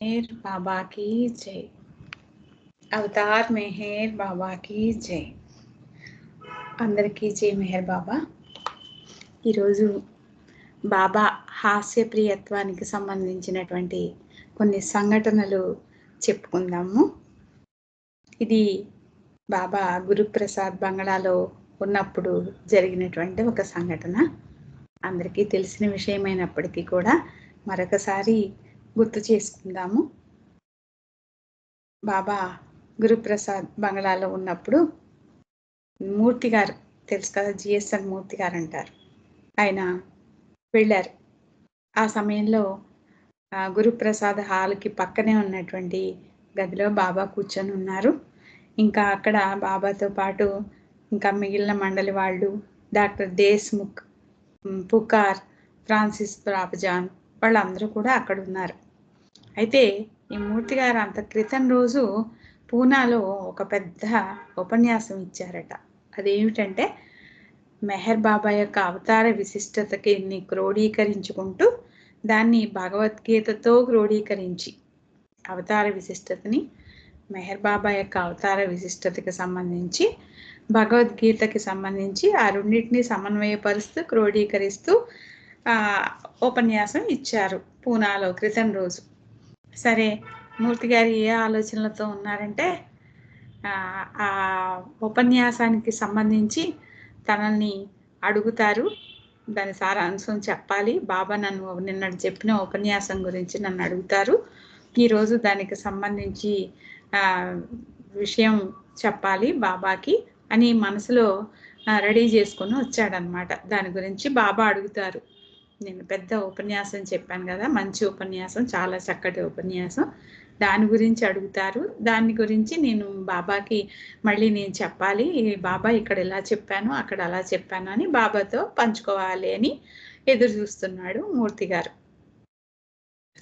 मेहर बाबा की जय। అవతార్ మెహర్ బాబాకి జై. అందరికీ జై మెహర్ బాబా. ఈరోజు బాబా హాస్యప్రియత్వానికి సంబంధించినటువంటి కొన్ని సంఘటనలు చెప్పుకుందాము. ఇది బాబా గురుప్రసాద్ బంగ్లాలో ఉన్నప్పుడు జరిగినటువంటి ఒక సంఘటన. అందరికీ తెలిసిన విషయమైనప్పటికీ కూడా మరొకసారి గుర్తు చేసుకుందాము. బాబా గురుప్రసాద్ బంగ్లాలో ఉన్నప్పుడు మూర్తి గారు తెలుసు కదా, జిఎస్ఎన్ మూర్తి గారు అంటారు, ఆయన వెళ్ళారు. ఆ సమయంలో గురుప్రసాద్ హాల్కి పక్కనే ఉన్నటువంటి గదిలో బాబా కూర్చొని ఉన్నారు. ఇంకా అక్కడ బాబాతో పాటు ఇంకా మిగిలిన మండలి వాళ్ళు, డాక్టర్ దేశ్ముఖ్, పుకార్, ఫ్రాన్సిస్ రాపజాన్ వాళ్ళందరూ కూడా అక్కడ ఉన్నారు. అయితే ఈ మూర్తి గారు అంత క్రితం రోజు పూనాలో ఒక పెద్ద ఉపన్యాసం ఇచ్చారట. అదేమిటంటే మెహర్ బాబా యొక్క అవతార విశిష్టతకి క్రోడీకరించుకుంటూ దాన్ని భగవద్గీతతో క్రోడీకరించి అవతార విశిష్టతని, మెహర్ బాబా యొక్క అవతార విశిష్టతకి సంబంధించి భగవద్గీతకి సంబంధించి ఆ రెండింటిని సమన్వయపరుస్తూ క్రోడీకరిస్తూ ఉపన్యాసం ఇచ్చారు పూనాలో క్రితం రోజు. సరే, మూర్తి గారు ఏ ఆలోచనలతో ఉన్నారంటే ఆ ఉపన్యాసానికి సంబంధించి తనని అడుగుతారు, దాని సారాంశం చెప్పాలి. బాబా నన్ను నిన్నటి చెప్పిన ఉపన్యాసం గురించి నన్ను అడుగుతారు, ఈరోజు దానికి సంబంధించి విషయం చెప్పాలి బాబాకి అని మనసులో రెడీ చేసుకొని వచ్చాడనమాట. దాని గురించి బాబా అడుగుతారు. నేను పెద్ద ఉపన్యాసం చెప్పాను కదా, మంచి ఉపన్యాసం, చాలా చక్కటి ఉపన్యాసం, దాని గురించి అడుగుతారు. దాని గురించి నేను బాబాకి మళ్ళీ నేను చెప్పాలి, బాబా ఇక్కడ ఇలా చెప్పాను, అక్కడ అలా చెప్పాను అని బాబాతో పంచుకోవాలి అని ఎదురు చూస్తున్నాడు మూర్తి గారు.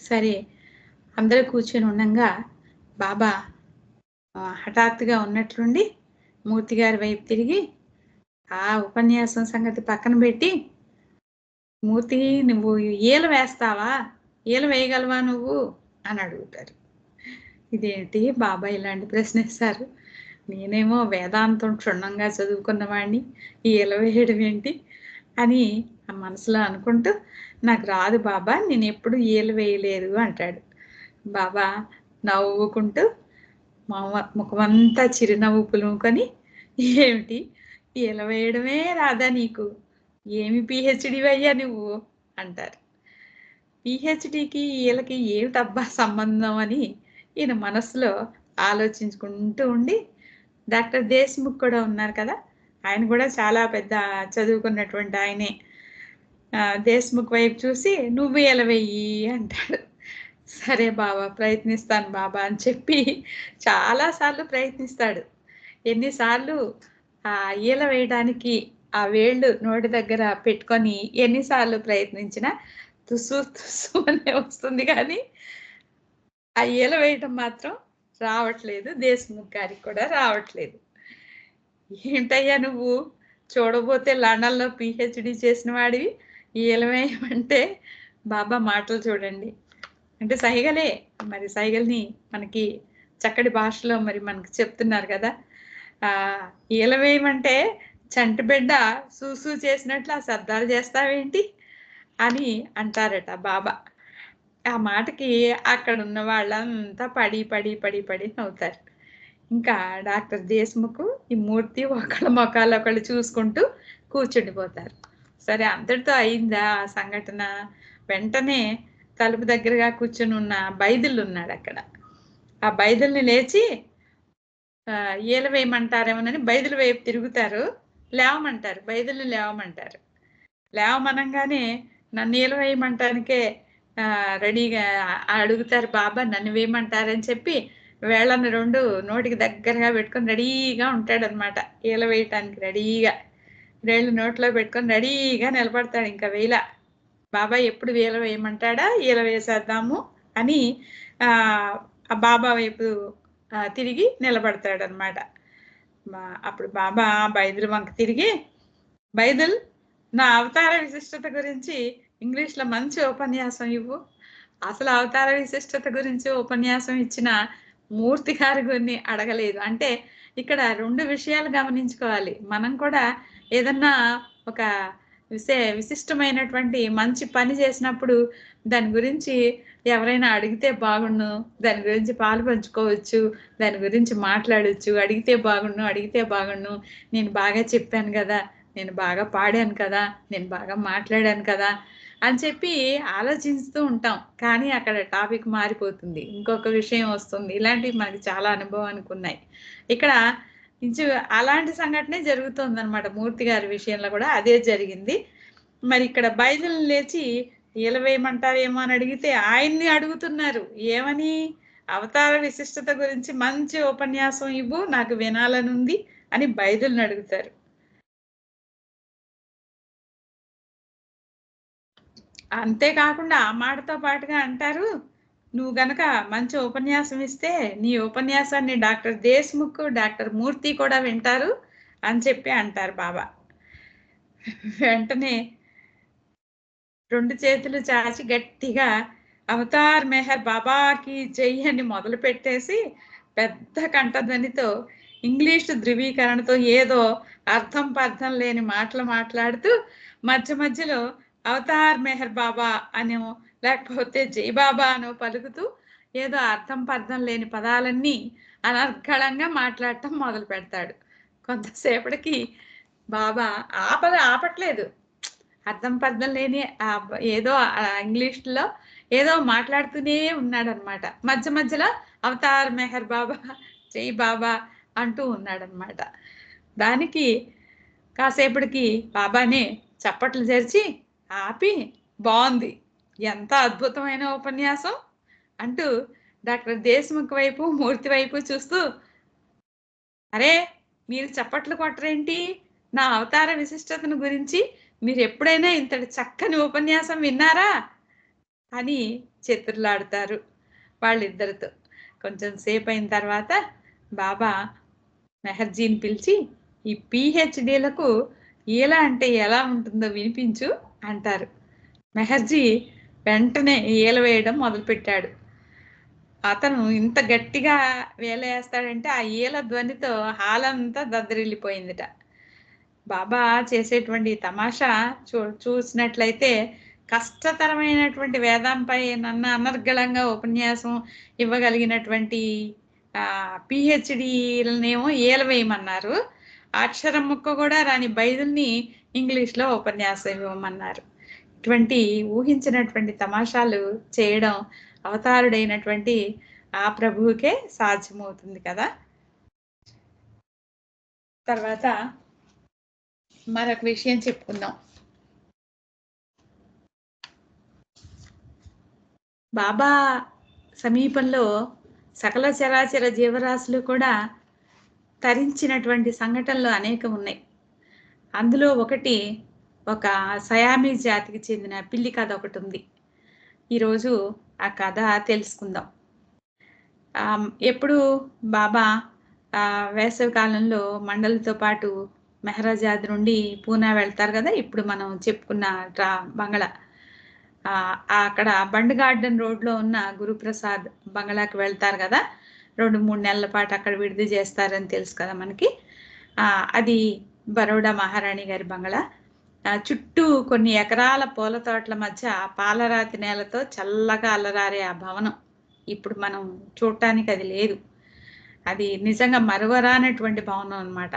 సరే, అందరూ కూర్చొని ఉండగా బాబా హఠాత్తుగా ఉన్నట్లుండి మూర్తి గారి వైపు తిరిగి, ఆ ఉపన్యాసం సంగతి పక్కన పెట్టి, మూర్తి నువ్వు ఈల వేస్తావా, ఈల వేయగలవా నువ్వు అని అడుగుతారు. ఇదేంటి బాబా ఇలాంటి ప్రశ్న ఇస్తారు, నేనేమో వేదాంతం క్షుణ్ణంగా చదువుకున్నవాడిని, ఈల వేయడం ఏంటి అని ఆ మనసులో అనుకుంటూ, నాకు రాదు బాబా, నేను ఎప్పుడు ఈల వేయలేదు అంటాడు. బాబా నవ్వుకుంటూ ముఖమంతా చిరునవ్వు పులుముకొని, ఏమిటి ఈల వేయడమే రాదా నీకు, ఏమి పిహెచ్డి అయ్యా నువ్వు అంటారు. పిహెచ్డికి వీళ్ళకి ఏమిటబ్బా సంబంధం అని ఈయన మనసులో ఆలోచించుకుంటూ ఉండి, డాక్టర్ దేశ్ముఖ్ కూడా ఉన్నారు కదా, ఆయన కూడా చాలా పెద్ద చదువుకున్నటువంటి ఆయనే. దేశ్ముఖ్ వైపు చూసి, నువ్వు ఎలా వెయ్యి అంటాడు. సరే బాబా, ప్రయత్నిస్తాను బాబా అని చెప్పి చాలాసార్లు ప్రయత్నిస్తాడు. ఎన్నిసార్లు ఆ ఈల వేయడానికి ఆ వేళ్ళు నోటి దగ్గర పెట్టుకొని ఎన్నిసార్లు ప్రయత్నించినా తుసు తుసు అనే వస్తుంది, కానీ ఆ ఈల వేయటం మాత్రం రావట్లేదు. దేశ్ముఖ్ గారికి కూడా రావట్లేదు. ఏంటయ్యా నువ్వు, చూడబోతే లండన్లో పిహెచ్డి చేసిన వాడివి, ఈల వేయమంటే బాబా మాటలు చూడండి. అంటే సైగలే, మరి సైగల్ని మనకి చక్కటి భాషలో మరి మనకి చెప్తున్నారు కదా. ఈల వేయమంటే చంటి బిడ్డ సూసూ చేసినట్లు ఆ శబ్దాలు చేస్తావేంటి అని అంటారట బాబా. ఆ మాటకి అక్కడ ఉన్న వాళ్ళంతా పడి పడి పడి పడి నవ్వుతారు. ఇంకా డాక్టర్ దేశ్ముఖ్, ఈ మూర్తి ఒకళ్ళ మొక్కలు ఒకళ్ళు చూసుకుంటూ కూర్చుండిపోతారు. సరే, అంతటితో అయిందా ఆ సంఘటన? వెంటనే తలుపు దగ్గరగా కూర్చుని ఉన్న బైదుల్ ఉన్నాడు అక్కడ. ఆ బైదుల్ని లేచి ఈల వేయమంటారేమోనని బైదుల వైపు తిరుగుతారు. లేవమంటారు, బైదుల్ని లేవమంటారు. లేవమనంగానే నన్ను ఈల వేయమంటానికే రెడీగా అడుగుతారు బాబా, నన్ను వేయమంటారని చెప్పి వేళ్ళను రెండు నోటికి దగ్గరగా పెట్టుకొని రెడీగా ఉంటాడనమాట. ఈల వేయటానికి రెడీగా వేళ్ళు నోట్లో పెట్టుకొని రెడీగా నిలబడతాడు. ఇంకా వేల బాబా ఎప్పుడు ఈల వేయమంటాడా, ఈల వేసేద్దాము అని ఆ బాబా వైపు తిరిగి నిలబడతాడనమాట. అప్పుడు బాబా బైదుల్ వంక తిరిగి, బైదుల్, నా అవతార విశిష్టత గురించి ఇంగ్లీష్లో మంచి ఉపన్యాసం ఇవ్వు, అసలు అవతార విశిష్టత గురించి ఉపన్యాసం ఇచ్చిన మూర్తి గారి గురిని అడగలేదు. అంటే ఇక్కడ 2 విషయాలు గమనించుకోవాలి. మనం కూడా ఏదన్నా ఒక విశిష్టమైనటువంటి మంచి పని చేసినప్పుడు దాని గురించి ఎవరైనా అడిగితే బాగుండు, దాని గురించి పాలు పంచుకోవచ్చు, దాని గురించి మాట్లాడొచ్చు, అడిగితే బాగుండు, నేను బాగా చెప్పాను గదా! నేను బాగా పాడాను కదా! నేను బాగా మాట్లాడాను కదా! అని చెప్పి ఆలోచిస్తూ ఉంటాం. కానీ అక్కడ టాపిక్ మారిపోతుంది. ఇంకొక విషయం వస్తుంది. ఇలాంటివి మనకి చాలా అనుభవానికి ఉన్నాయి. ఇక్కడ అలాంటి సంఘటనే జరుగుతోందనమాట. మూర్తి గారి విషయంలో కూడా అదే జరిగింది. మరి ఇక్కడ బైబిల్‌ని లేచి ఈలవేయమంటారేమో అని అడిగితే ఆయన్ని అడుగుతున్నారు. ఏమని? అవతార విశిష్టత గురించి మంచి ఉపన్యాసం ఇవ్వు, నాకు వినాలనుంది అని బైబిల్‌ని అడుగుతారు. అంతేకాకుండా ఆ మాటతో పాటుగా అంటారు, నువ్వు గనక మంచి ఉపన్యాసం ఇస్తే నీ ఉపన్యాసాన్ని డాక్టర్ దేశ్‌ముఖ్, డాక్టర్ మూర్తి కూడా వింటారు అని చెప్పి అంటారు బాబా. వెంటనే 2 చేతులు చాచి గట్టిగా అవతార్ మెహర్ బాబాకి జై అని మొదలుపెట్టేసి పెద్ద కంఠధ్వనితో ఇంగ్లీష్ ధృవీకరణతో ఏదో అర్థం పర్థం లేని మాటలు మాట్లాడుతూ మధ్య మధ్యలో అవతార్ మెహర్ బాబా అనో లేకపోతే జై బాబా అనో పలుకుతూ ఏదో అర్థం పర్థం లేని పదాలన్నీ అనర్గళంగా మాట్లాడటం మొదలు పెడతాడు. కొంతసేపటికి బాబా ఆపట్లేదు. అర్థం పర్థం లేని ఏదో ఇంగ్లీష్‌లో ఏదో మాట్లాడుతూనే ఉన్నాడనమాట. మధ్య మధ్యలో అవతార్ మెహర్ బాబా, జై బాబా అంటూ ఉన్నాడనమాట. దానికి కాసేపటికి బాబానే చప్పట్లు తెరిచి ఆపి, బావుంది, ఎంత అద్భుతమైన ఉపన్యాసం అంటూ డాక్టర్ దేశ్‌ముఖ్ వైపు, మూర్తి వైపు చూస్తూ, అరే మీరు చప్పట్లు కొట్టరేంటి? నా అవతార విశిష్టతను గురించి మీరెప్పుడైనా ఇంతటి చక్కని ఉపన్యాసం విన్నారా? అని చతుర్లాడుతారు వాళ్ళిద్దరితో. కొంచెం సేపయిన తర్వాత బాబా మెహర్జీని పిలిచి, ఈ పీహెచ్‌డీలకు ఈల అంటే ఎలా ఉంటుందో వినిపించు అంటారు. మెహర్జీ వెంటనే ఈల వేయడం మొదలుపెట్టాడు. అతను ఇంత గట్టిగా వేలేస్తాడంటే ఆ ఈల ధ్వనితో హాలంతా దద్దరిల్లిపోయిందిట. బాబా చేసేటువంటి తమాషా చూసినట్లయితే కష్టతరమైనటువంటి వేదంపై నన్ను అనర్గళంగా ఉపన్యాసం ఇవ్వగలిగినటువంటి పీహెచ్డీలనేమో ఏలవేయమన్నారు. అక్షరం ముక్క కూడా రాని బైబిల్ని ఇంగ్లీష్లో ఉపన్యాసం ఇవ్వమన్నారు. ఇటువంటి ఊహించినటువంటి తమాషాలు చేయడం అవతారుడైనటువంటి ఆ ప్రభువుకే సాధ్యమవుతుంది కదా. తర్వాత మరొక విషయం చెప్పుకుందాం. బాబా సమీపంలో సకల చరాచర జీవరాశులు కూడా తరించినటువంటి సంఘటనలు అనేకం ఉన్నాయి. అందులో ఒకటి ఒక సయామీస్ జాతికి చెందిన పిల్లి కథ ఒకటి ఉంది. ఈరోజు ఆ కథ తెలుసుకుందాం. ఎప్పుడు బాబా వేసవి కాలంలో మండలితో పాటు మెహరాజాద్ నుండి పూనా వెళ్తారు కదా. ఇప్పుడు మనం చెప్పుకున్న బంగళా అక్కడ బండ్ గార్డెన్ రోడ్లో ఉన్న గురుప్రసాద్ బంగళాకి వెళ్తారు కదా. 2-3 నెలల పాటు అక్కడ విడిది చేస్తారని తెలుసు కదా మనకి. అది బరోడా మహారాణి గారి బంగళా. చుట్టూ కొన్ని ఎకరాల పూల తోటల మధ్య పాలరాతి నేలతో చల్లగా అల్లరారే ఆ భవనం ఇప్పుడు మనం చూడటానికి అది లేదు. అది నిజంగా మరువరానటువంటి భవనం అనమాట.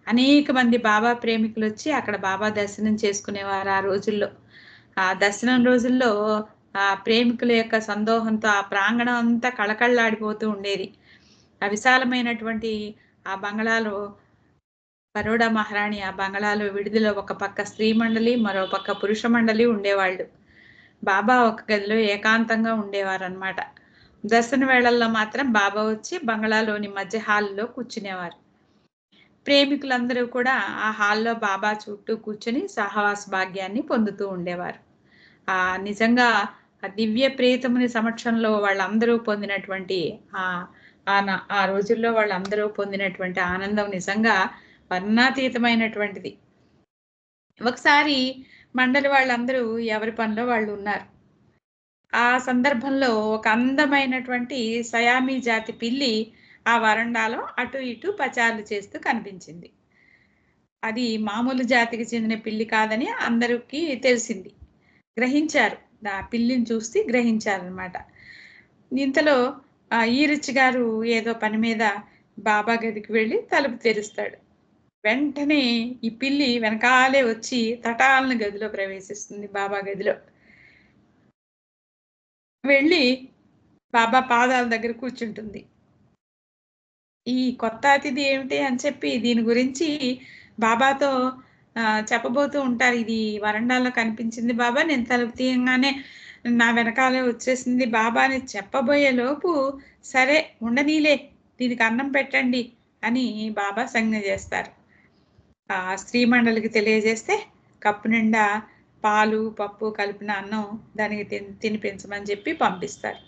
అనేక మంది బాబా ప్రేమికులు వచ్చి అక్కడ బాబా దర్శనం చేసుకునేవారు ఆ రోజుల్లో. ఆ దర్శనం రోజుల్లో ఆ ప్రేమికుల యొక్క సందోహంతో ఆ ప్రాంగణం అంతా కళకళలాడిపోతూ ఉండేది. ఆ విశాలమైనటువంటి ఆ బంగళాలో బరోడా మహారాణి ఆ బంగళాలో విడిదిలో ఒక పక్క స్త్రీ మండలి, మరో పక్క పురుష మండలి ఉండేవాళ్ళు. బాబా ఒక గదిలో ఏకాంతంగా ఉండేవారనమాట. దర్శన వేళల్లో మాత్రం బాబా వచ్చి బంగళాలోని మధ్య హాల్లో కూర్చునేవారు. ప్రేమికులందరూ కూడా ఆ హాల్లో బాబా చుట్టూ కూర్చుని సహవాస భాగ్యాన్ని పొందుతూ ఉండేవారు. నిజంగా ఆ దివ్య ప్రియతముని సమక్షంలో వాళ్ళందరూ పొందినటువంటి ఆ రోజుల్లో వాళ్ళందరూ పొందినటువంటి ఆనందం నిజంగా వర్ణాతీతమైనటువంటిది. ఒకసారి మండలి వాళ్ళందరూ ఎవరి పనిలో వాళ్ళు ఉన్నారు. ఆ సందర్భంలో ఒక అందమైనటువంటి సయామీ జాతి పిల్లి ఆ వరండాలో అటు ఇటు పచార్లు చేస్తూ కనిపించింది. అది మామూలు జాతికి చెందిన పిల్లి కాదని అందరికి తెలిసింది. గ్రహించారు. ఆ పిల్లిని చూసి గ్రహించారనమాట. ఇంతలో ఈరిచ్చి గారు ఏదో పని మీద బాబా గదికి వెళ్లి తలుపు తెరుస్తాడు. వెంటనే ఈ పిల్లి వెనకాలే వచ్చి తటాల్న గదిలో ప్రవేశిస్తుంది బాబా గదిలో. వెళ్ళి బాబా పాదాల దగ్గర కూర్చుంటుంది. ఈ కొత్త అతిథి ఏమిటి అని చెప్పి దీని గురించి బాబాతో చెప్పబోతూ ఉంటారు. ఇది వరండాలో కనిపించింది బాబా. నేను తలుపు తీయంగానే నా వెనకాలే వచ్చేసింది బాబా అని చెప్పబోయే లోపు, సరే ఉండనీలే దీనికి అన్నం పెట్టండి అని బాబా సంజ్ఞ చేస్తారు. ఆ స్త్రీ మండలికి తెలియజేస్తే కప్పు నిండా పాలు, పప్పు కలిపిన అన్నం దానికి తినిపించమని చెప్పి పంపిస్తారు.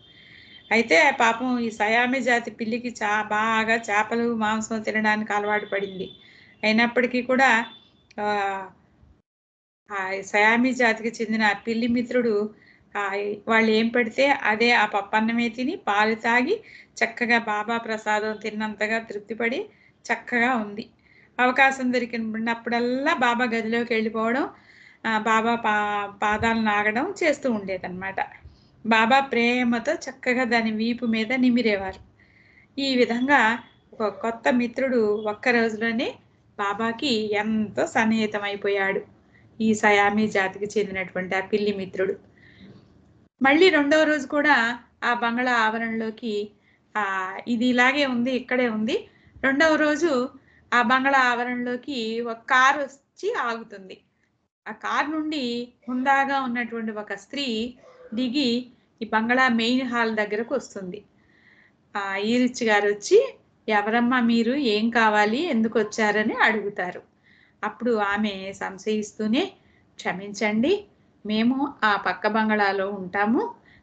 అయితే పాపం ఈ సయామి జాతి పిల్లికి బాగా చేపలు, మాంసం తినడానికి అలవాటు పడింది. అయినప్పటికీ కూడా ఆ సయామి జాతికి చెందిన పిల్లి మిత్రుడు వాళ్ళు ఏం పెడితే అదే ఆ పప్పన్నమే తిని పాలు తాగి చక్కగా బాబా ప్రసాదం తిన్నంతగా తృప్తిపడి చక్కగా ఉంది. అవకాశం దొరికినప్పుడల్లా బాబా గదిలోకి వెళ్ళిపోవడం, బాబా పాదాలు నాగడం చేస్తూ ఉండేదన్నమాట. బాబా ప్రేమతో చక్కగా దాని వీపు మీద నిమిరేవారు. ఈ విధంగా ఒక కొత్త మిత్రుడు ఒక్క రోజులోనే బాబాకి ఎంతో సన్నిహితమైపోయాడు. ఈ సయామీ జాతికి చెందినటువంటి ఆ పిల్లి మిత్రుడు. మళ్ళీ రెండవ రోజు కూడా ఆ బంగళా ఆవరణలోకి ఇది ఇలాగే ఉంది, ఇక్కడే ఉంది. రెండవ రోజు ఆ బంగళా ఆవరణలోకి ఒక కారు వచ్చి ఆగుతుంది. ఆ కారు నుండి హుందాగా ఉన్నటువంటి ఒక స్త్రీ దిగి ఈ బంగళా మెయిన్ హాల్ దగ్గరకు వస్తుంది. ఈరిచ్చి గారు వచ్చి, ఎవరమ్మా మీరు, ఏం కావాలి, ఎందుకు వచ్చారని అడుగుతారు. అప్పుడు ఆమె సంశయిస్తూనే, క్షమించండి, మేము ఆ పక్క బంగళాలో ఉంటాము,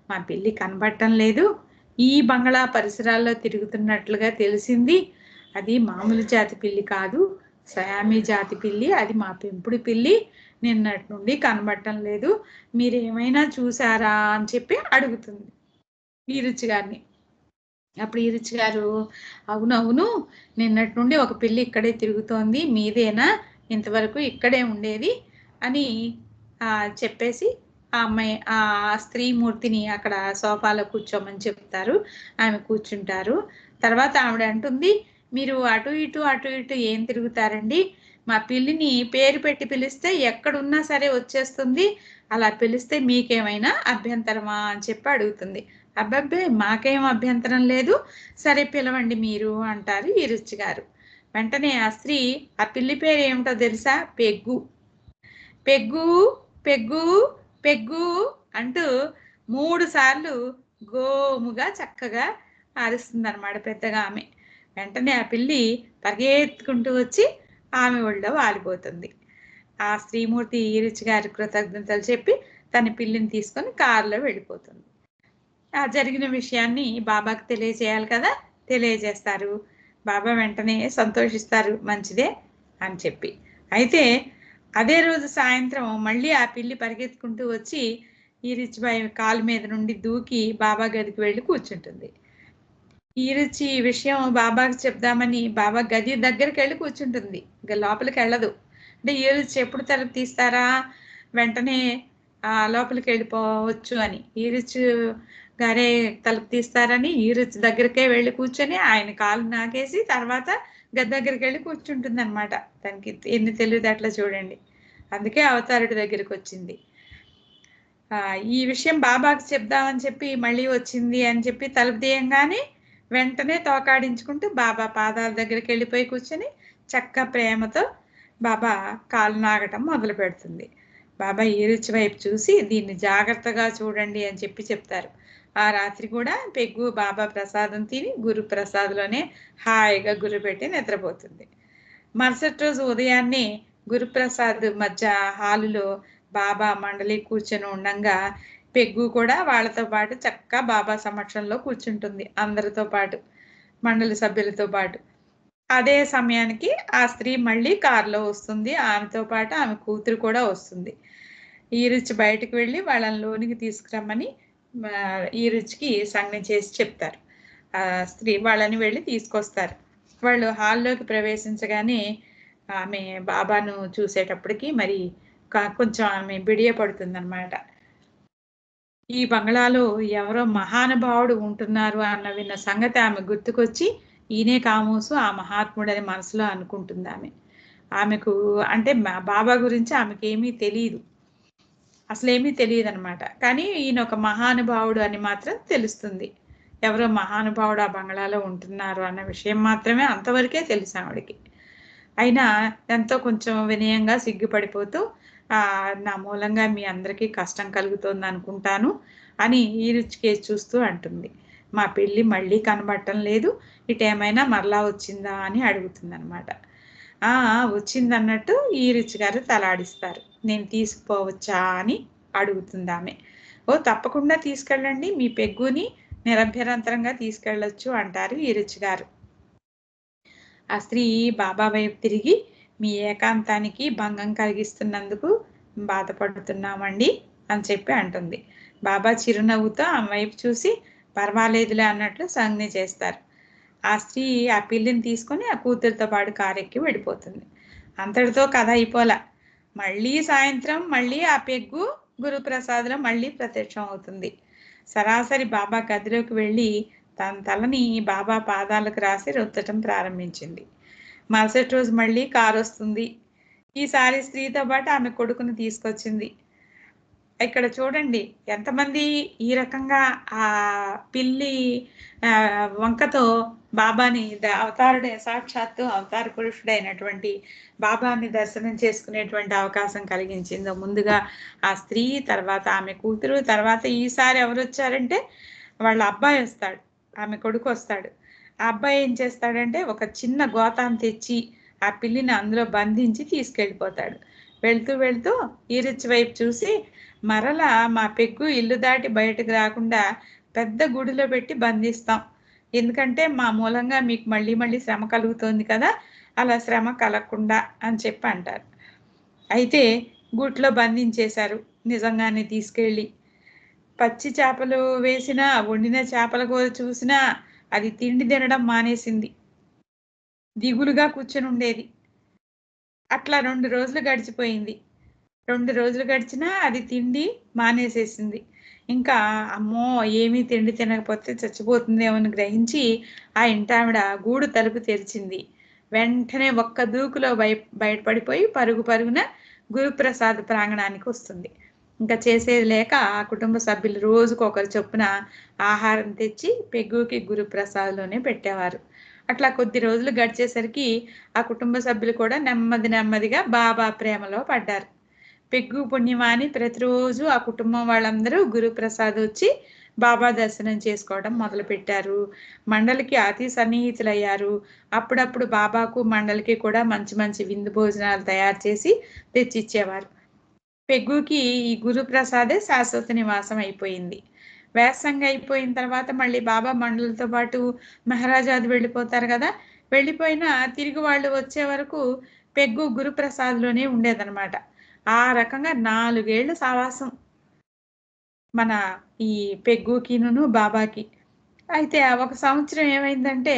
మా పిల్లి కనబడటం లేదు, ఈ బంగళా పరిసరాల్లో తిరుగుతున్నట్లుగా తెలిసింది, అది మామూలు జాతి పిల్లి కాదు, సయామీ జాతి పిల్లి, అది మా పెంపుడు పిల్లి, నిన్నటి నుండి కనబడటం లేదు, మీరు ఏమైనా చూసారా అని చెప్పి అడుగుతుంది ఈరిచ్చి గారిని. అప్పుడు ఈరిచ్చి గారు, అవునవును, నిన్నటి నుండి ఒక పిల్లి ఇక్కడే తిరుగుతోంది, మీదేనా, ఇంతవరకు ఇక్కడే ఉండేది అని చెప్పేసి ఆ అమ్మాయి ఆ స్త్రీమూర్తిని అక్కడ సోఫాలో కూర్చోమని చెప్తారు. ఆమె కూర్చుంటారు. తర్వాత ఆవిడ అంటుంది, మీరు అటు ఇటు ఏం తిరుగుతారండి, మా పిల్లిని పేరు పెట్టి పిలిస్తే ఎక్కడున్నా సరే వచ్చేస్తుంది, అలా పిలిస్తే మీకేమైనా అభ్యంతరమా అని చెప్పి అడుగుతుంది. అబ్బబ్బే, మాకేం అభ్యంతరం లేదు, సరే పిలవండి మీరు అంటారు ఈరిచ్చి గారు. వెంటనే ఆ స్త్రీ ఆ పిల్లి పేరు ఏమిటో తెలుసా? పెగ్గు. పెగ్గు పెగ్గు పెగ్గు అంటూ 3 సార్లు గోముగా చక్కగా అరుస్తుంది అనమాట పెద్దగా ఆమె. వెంటనే ఆ పిల్లి పరిగెత్తుకుంటూ వచ్చి ఆమె ఒళ్ళో వాలిపోతుంది. ఆ స్త్రీమూర్తి ఈరిచ్చి గారి కృతజ్ఞతలు చెప్పి తన పిల్లిని తీసుకొని కారులో వెళ్ళిపోతుంది. ఆ జరిగిన విషయాన్ని బాబాకి తెలియజేయాలి కదా, తెలియజేస్తారు. బాబా వెంటనే సంతోషిస్తారు, మంచిదే అని చెప్పి. అయితే అదే రోజు సాయంత్రం మళ్ళీ ఆ పిల్లి పరిగెత్తుకుంటూ వచ్చి ఈరిచ్చి బాయ్ కాలు మీద నుండి దూకి బాబా గదికి వెళ్ళి కూర్చుంటుంది. ఈరిచ్చి ఈ విషయం బాబాకి చెప్దామని బాబా గది దగ్గరికి వెళ్ళి కూర్చుంటుంది, ఇక లోపలికి వెళ్ళదు. అంటే ఈరిచ్చి ఎప్పుడు తలుపు తీస్తారా, వెంటనే లోపలికి వెళ్ళిపోవచ్చు అని. ఈరిచ్చి గారే తలుపు తీస్తారని ఈరిచ్చి దగ్గరికే వెళ్ళి కూర్చొని ఆయన కాలు నాకేసి తర్వాత గది దగ్గరికి వెళ్ళి కూర్చుంటుంది అనమాట. దానికి ఎన్ని తెలివితేటలో చూడండి. అందుకే అవతారుడి దగ్గరికి వచ్చింది. ఈ విషయం బాబాకి చెప్దామని చెప్పి మళ్ళీ వచ్చింది అని చెప్పి తలుపు తీయంగానే వెంటనే తోకాడించుకుంటూ బాబా పాదాల దగ్గరికి వెళ్ళిపోయి కూర్చొని చక్క ప్రేమతో బాబా కాలు నాగటం మొదలు పెడుతుంది. బాబా ఈరిచ్చి వైపు చూసి, దీన్ని జాగ్రత్తగా చూడండి అని చెప్పి చెప్తారు. ఆ రాత్రి కూడా పెగ్గు బాబా ప్రసాదం తిని గురు ప్రసాద్లోనే హాయిగా గురు పెట్టి నిద్రపోతుంది. మరుసటి రోజు ఉదయాన్నే గురుప్రసాద్ మధ్య హాలులో బాబా మండలి కూర్చొని ఉండంగా పెగ్గు కూడా వాళ్ళతో పాటు చక్కగా బాబా సమక్షంలో కూర్చుంటుంది, అందరితో పాటు, మండలి సభ్యులతో పాటు. అదే సమయానికి ఆ స్త్రీ మళ్ళీ కారులో వస్తుంది, ఆమెతో పాటు ఆమె కూతురు కూడా వస్తుంది. ఈరిచ్చి బయటకు వెళ్ళి వాళ్ళని లోనికి తీసుకురమ్మని ఈ రుచికి సంజ్ఞ చేసి చెప్తారు. స్త్రీ వాళ్ళని వెళ్ళి తీసుకొస్తారు. వాళ్ళు హాల్లోకి ప్రవేశించగానే ఆమె బాబాను చూసేటప్పటికి మరి కొంచెం ఆమె బిడియపడుతుందనమాట. ఈ బంగళాలో ఎవరో మహానుభావుడు ఉంటున్నారు అన్న విన్న సంగతి ఆమె గుర్తుకొచ్చి ఈయనే కామోసు ఆ మహాత్ముడని మనసులో అనుకుంటుంది ఆమె. ఆమెకు అంటే బాబా గురించి ఆమెకేమీ తెలీదు. అసలేమీ తెలియదనమాట. కానీ ఈయన ఒక మహానుభావుడు అని మాత్రం తెలుస్తుంది. ఎవరో మహానుభావుడు ఆ బంగళాలో ఉంటున్నారు అన్న విషయం మాత్రమే అంతవరకే తెలుసు ఆవిడకి. అయినా ఎంతో కొంచెం వినయంగా సిగ్గుపడిపోతూ నా మూలంగా మీ అందరికీ కష్టం కలుగుతోంది అనుకుంటాను అని ఈ రుచికేసి చూస్తూ అంటుంది. మా పెళ్ళి మళ్ళీ కనబడటం లేదు, ఇటేమైనా మరలా వచ్చిందా అని అడుగుతుందనమాట. వచ్చిందన్నట్టు ఈ రుచి గారు తలాడిస్తారు. నేను తీసుకుపోవచ్చా అని అడుగుతుంది ఆమె. ఓ తప్పకుండా తీసుకెళ్ళండి, మీ పెగ్గుని నిరభ్యంతరంగా తీసుకెళ్ళొచ్చు అంటారు ఈ రుచి గారు. ఆ స్త్రీ బాబా వైపు తిరిగి మీ ఏకాంతానికి భంగం కలిగిస్తున్నందుకు బాధపడుతున్నామండి అని చెప్పి అంటుంది. బాబా చిరునవ్వుతో ఆమె వైపు చూసి పర్వాలేదులే అన్నట్లు సంజ్ఞ చేస్తారు. ఆ స్త్రీ ఆ పిల్లిని తీసుకొని ఆ కూతురితో పాటు కారెక్కి వెళ్ళిపోతుంది. అంతటితో కథ అయిపోలా. మళ్ళీ సాయంత్రం మళ్ళీ ఆ పెగ్గు గురుప్రసాద్లో మళ్ళీ ప్రత్యక్షం అవుతుంది. సరాసరి బాబా గదిలోకి వెళ్ళి తన తలని బాబా పాదాలకు రాసి రుద్దటం ప్రారంభించింది. మరుసటి రోజు మళ్ళీ కారు వస్తుంది. ఈసారి స్త్రీతో పాటు ఆమె కొడుకుని తీసుకొచ్చింది. ఇక్కడ చూడండి ఎంతమంది ఈ రకంగా ఆ పిల్లి వంకతో బాబాని అవతారుడే సాక్షాత్తు అవతార పురుషుడైనటువంటి బాబాని దర్శనం చేసుకునేటువంటి అవకాశం కలిగించిందో. ముందుగా ఆ స్త్రీ, తర్వాత ఆమె కూతురు, తర్వాత ఈసారి ఎవరు వచ్చారంటే వాళ్ళ అబ్బాయి వస్తాడు, ఆమె కొడుకు వస్తాడు. ఆ అబ్బాయి ఏం చేస్తాడంటే ఒక చిన్న గోతాన్ని తెచ్చి ఆ పిల్లిని అందులో బంధించి తీసుకెళ్ళిపోతాడు. వెళ్తూ వెళ్తూ ఈరిచ్చి వైపు చూసి మరలా మా పెగ్గు ఇల్లు దాటి బయటకు రాకుండా పెద్ద గుడిలో పెట్టి బంధిస్తాం, ఎందుకంటే మా మూలంగా మీకు మళ్ళీ మళ్ళీ శ్రమ కలుగుతోంది కదా, అలా శ్రమ కలగకుండా అని చెప్పి అంటారు. అయితే గూట్లో బంధించేశారు. నిజంగానే తీసుకెళ్ళి పచ్చి చేపలు వేసినా వండిన చేపల కూర చూసినా అది తిండి తినడం మానేసింది, దిగులుగా కూర్చొని ఉండేది. అట్లా 2 రోజులు గడిచిపోయింది. 2 రోజులు గడిచినా అది తిండి మానేసేసింది. ఇంకా అమ్మో ఏమీ తిండి తినకపోతే చచ్చిపోతుందేమని గ్రహించి ఆ ఇంటావిడ గూడు తలుపు తెరిచింది. వెంటనే ఒక్క దూకులో బయటపడిపోయి పరుగు పరుగున గురుప్రసాద్ ప్రాంగణానికి వస్తుంది. ఇంకా చేసేది లేక ఆ కుటుంబ సభ్యులు రోజుకొకరు చొప్పున ఆహారం తెచ్చి పెగ్గుకి గురుప్రసాద్లోనే పెట్టేవారు. అట్లా కొద్ది రోజులు గడిచేసరికి ఆ కుటుంబ సభ్యులు కూడా నెమ్మదిగా బాబా ప్రేమలో పడ్డారు. పెగ్గు పుణ్యమా అని ప్రతిరోజు ఆ కుటుంబం వాళ్ళందరూ గురుప్రసాద్ వచ్చి బాబా దర్శనం చేసుకోవడం మొదలుపెట్టారు. మండలికి అతి సన్నిహితులయ్యారు. అప్పుడప్పుడు బాబాకు మండలికి కూడా మంచి మంచి విందు భోజనాలు తయారు చేసి తెచ్చిచ్చేవారు. పెగ్గుకి ఈ గురుప్రసాదే శాశ్వత నివాసం అయిపోయింది. వ్యాసంగం అయిపోయిన తర్వాత మళ్ళీ బాబా మండలితో పాటు మహారాజాది వెళ్ళిపోతారు కదా, వెళ్ళిపోయినా తిరిగి వాళ్ళు వచ్చే వరకు పెగ్గు గురుప్రసాద్లోనే ఉండేదన్నమాట. ఆ రకంగా 4 ఏళ్ళు సావాసం మన ఈ పెగ్గుకిను బాబాకి. అయితే ఒక సంవత్సరం ఏమైందంటే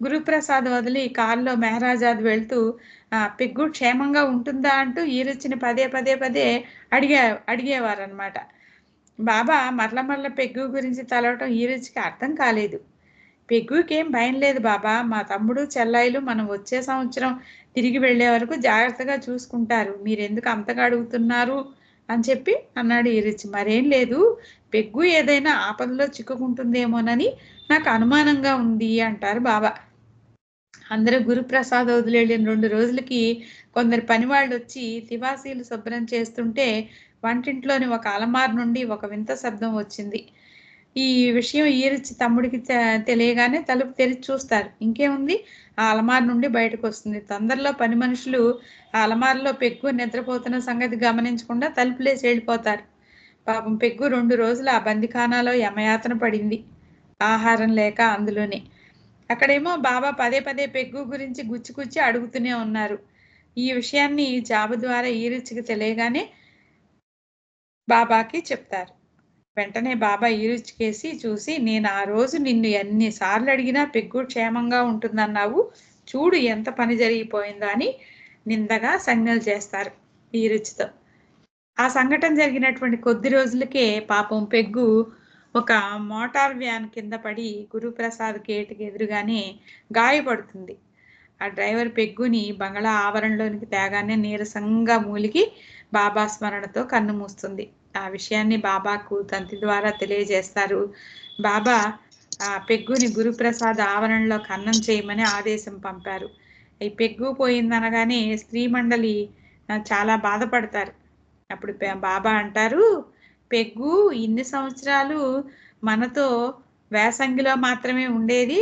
గురుప్రసాద్ వదిలి కారులో మెహరాజాద్ వెళ్తూ పెగ్గు క్షేమంగా ఉంటుందా అంటూ ఈరొచ్చిన పదే అడిగేవారనమాట. బాబా మరల పెగ్గు గురించి తలవటం ఈరొచ్చికి అర్థం కాలేదు. పెగ్గుకేం భయం లేదు బాబా, మా తమ్ముడు చెల్లాయిలు మనం వచ్చే సంవత్సరం తిరిగి వెళ్ళే వరకు జాగ్రత్తగా చూసుకుంటారు, మీరెందుకు అంతగా అడుగుతున్నారు అని చెప్పి అన్నాడు ఈరిచి. మరేం లేదు, పెగ్గు ఏదైనా ఆపదలో చిక్కుకుంటుందేమోనని నాకు అనుమానంగా ఉంది అంటారు బాబా. అందరూ గురుప్రసాద్ వదిలేళ్ళిన 2 రోజులకి కొందరు పనివాళ్ళు వచ్చి తివాసీలు శుభ్రం చేస్తుంటే వంటింట్లోని ఒక అలమార్ నుండి ఒక వింత శబ్దం వచ్చింది. ఈ విషయం ఈరిచి తమ్ముడికి తెలియగానే తలుపు తెరిచి చూస్తారు. ఇంకేముంది, ఆ అలమార్ నుండి బయటకు వస్తుంది. తొందరలో పని మనుషులు ఆ అలమార్లో పెగ్గు నిద్రపోతున్న సంగతి గమనించకుండా తలుపులేసి వెళ్ళిపోతారు. పాపం పెగ్గు 2 రోజులు ఆ బందిఖానాలో యమయాతన పడింది, ఆహారం లేక. అందులోనే అక్కడేమో బాబా పదే పెగ్గు గురించి గుచ్చి అడుగుతూనే ఉన్నారు. ఈ విషయాన్ని జాబు ద్వారా ఈరిచికి తెలియగానే బాబాకి చెప్తారు. వెంటనే బాబా ఈరుచుకేసి చూసి, నేను ఆ రోజు నిన్ను ఎన్నిసార్లు అడిగినా పెగ్గు క్షేమంగా ఉంటుందన్నావు, చూడు ఎంత పని జరిగిపోయిందో అని నిందగా సంజ్ఞలు చేస్తారు ఈరుచితో. ఆ సంఘటన జరిగినటువంటి కొద్ది రోజులకే పాపం పెగ్గు ఒక మోటార్ వ్యాన్ కింద పడి గురుప్రసాద్ గేటుకి ఎదురుగానే గాయపడుతుంది. ఆ డ్రైవర్ పెగ్గుని బంగళా ఆవరణలోనికి తేగానే నీరసంగా మూలిగి బాబా స్మరణతో కన్ను మూస్తుంది. ఆ విషయాన్ని బాబాకు తంతి ద్వారా తెలియజేస్తారు. బాబా ఆ పెగ్గుని గురుప్రసాద్ ఆవరణలో ఖననం చేయమని ఆదేశం పంపారు. ఈ పెగ్గు పోయిందనగానే స్త్రీ మండలి చాలా బాధపడతారు. అప్పుడు బాబా అంటారు, పెగ్గు ఇన్ని సంవత్సరాలు మనతో వేసంగిలో మాత్రమే ఉండేది,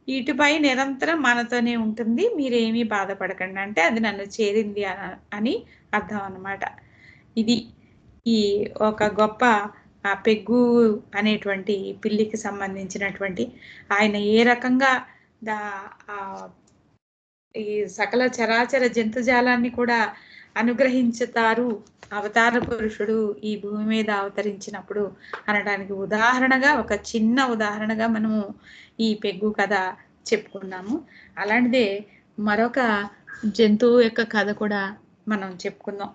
ఇటుపై నిరంతరం మనతోనే ఉంటుంది, మీరేమీ బాధపడకండి. అంటే అది నన్ను చేరింది అని అర్థం అన్నమాట. ఇది ఈ ఒక గొప్ప ఆ పెగ్గు అనేటువంటి పిల్లికి సంబంధించినటువంటి ఆయన ఏ రకంగా దా ఈ సకల చరాచర జంతుజాలాన్ని కూడా అనుగ్రహించుతారు అవతార పురుషుడు ఈ భూమి మీద అవతరించినప్పుడు అనడానికి ఉదాహరణగా, ఒక చిన్న ఉదాహరణగా మనము ఈ పెగ్గు కథ చెప్పుకున్నాము. అలాంటిదే మరొక జంతువు యొక్క కథ కూడా మనం చెప్పుకుందాం.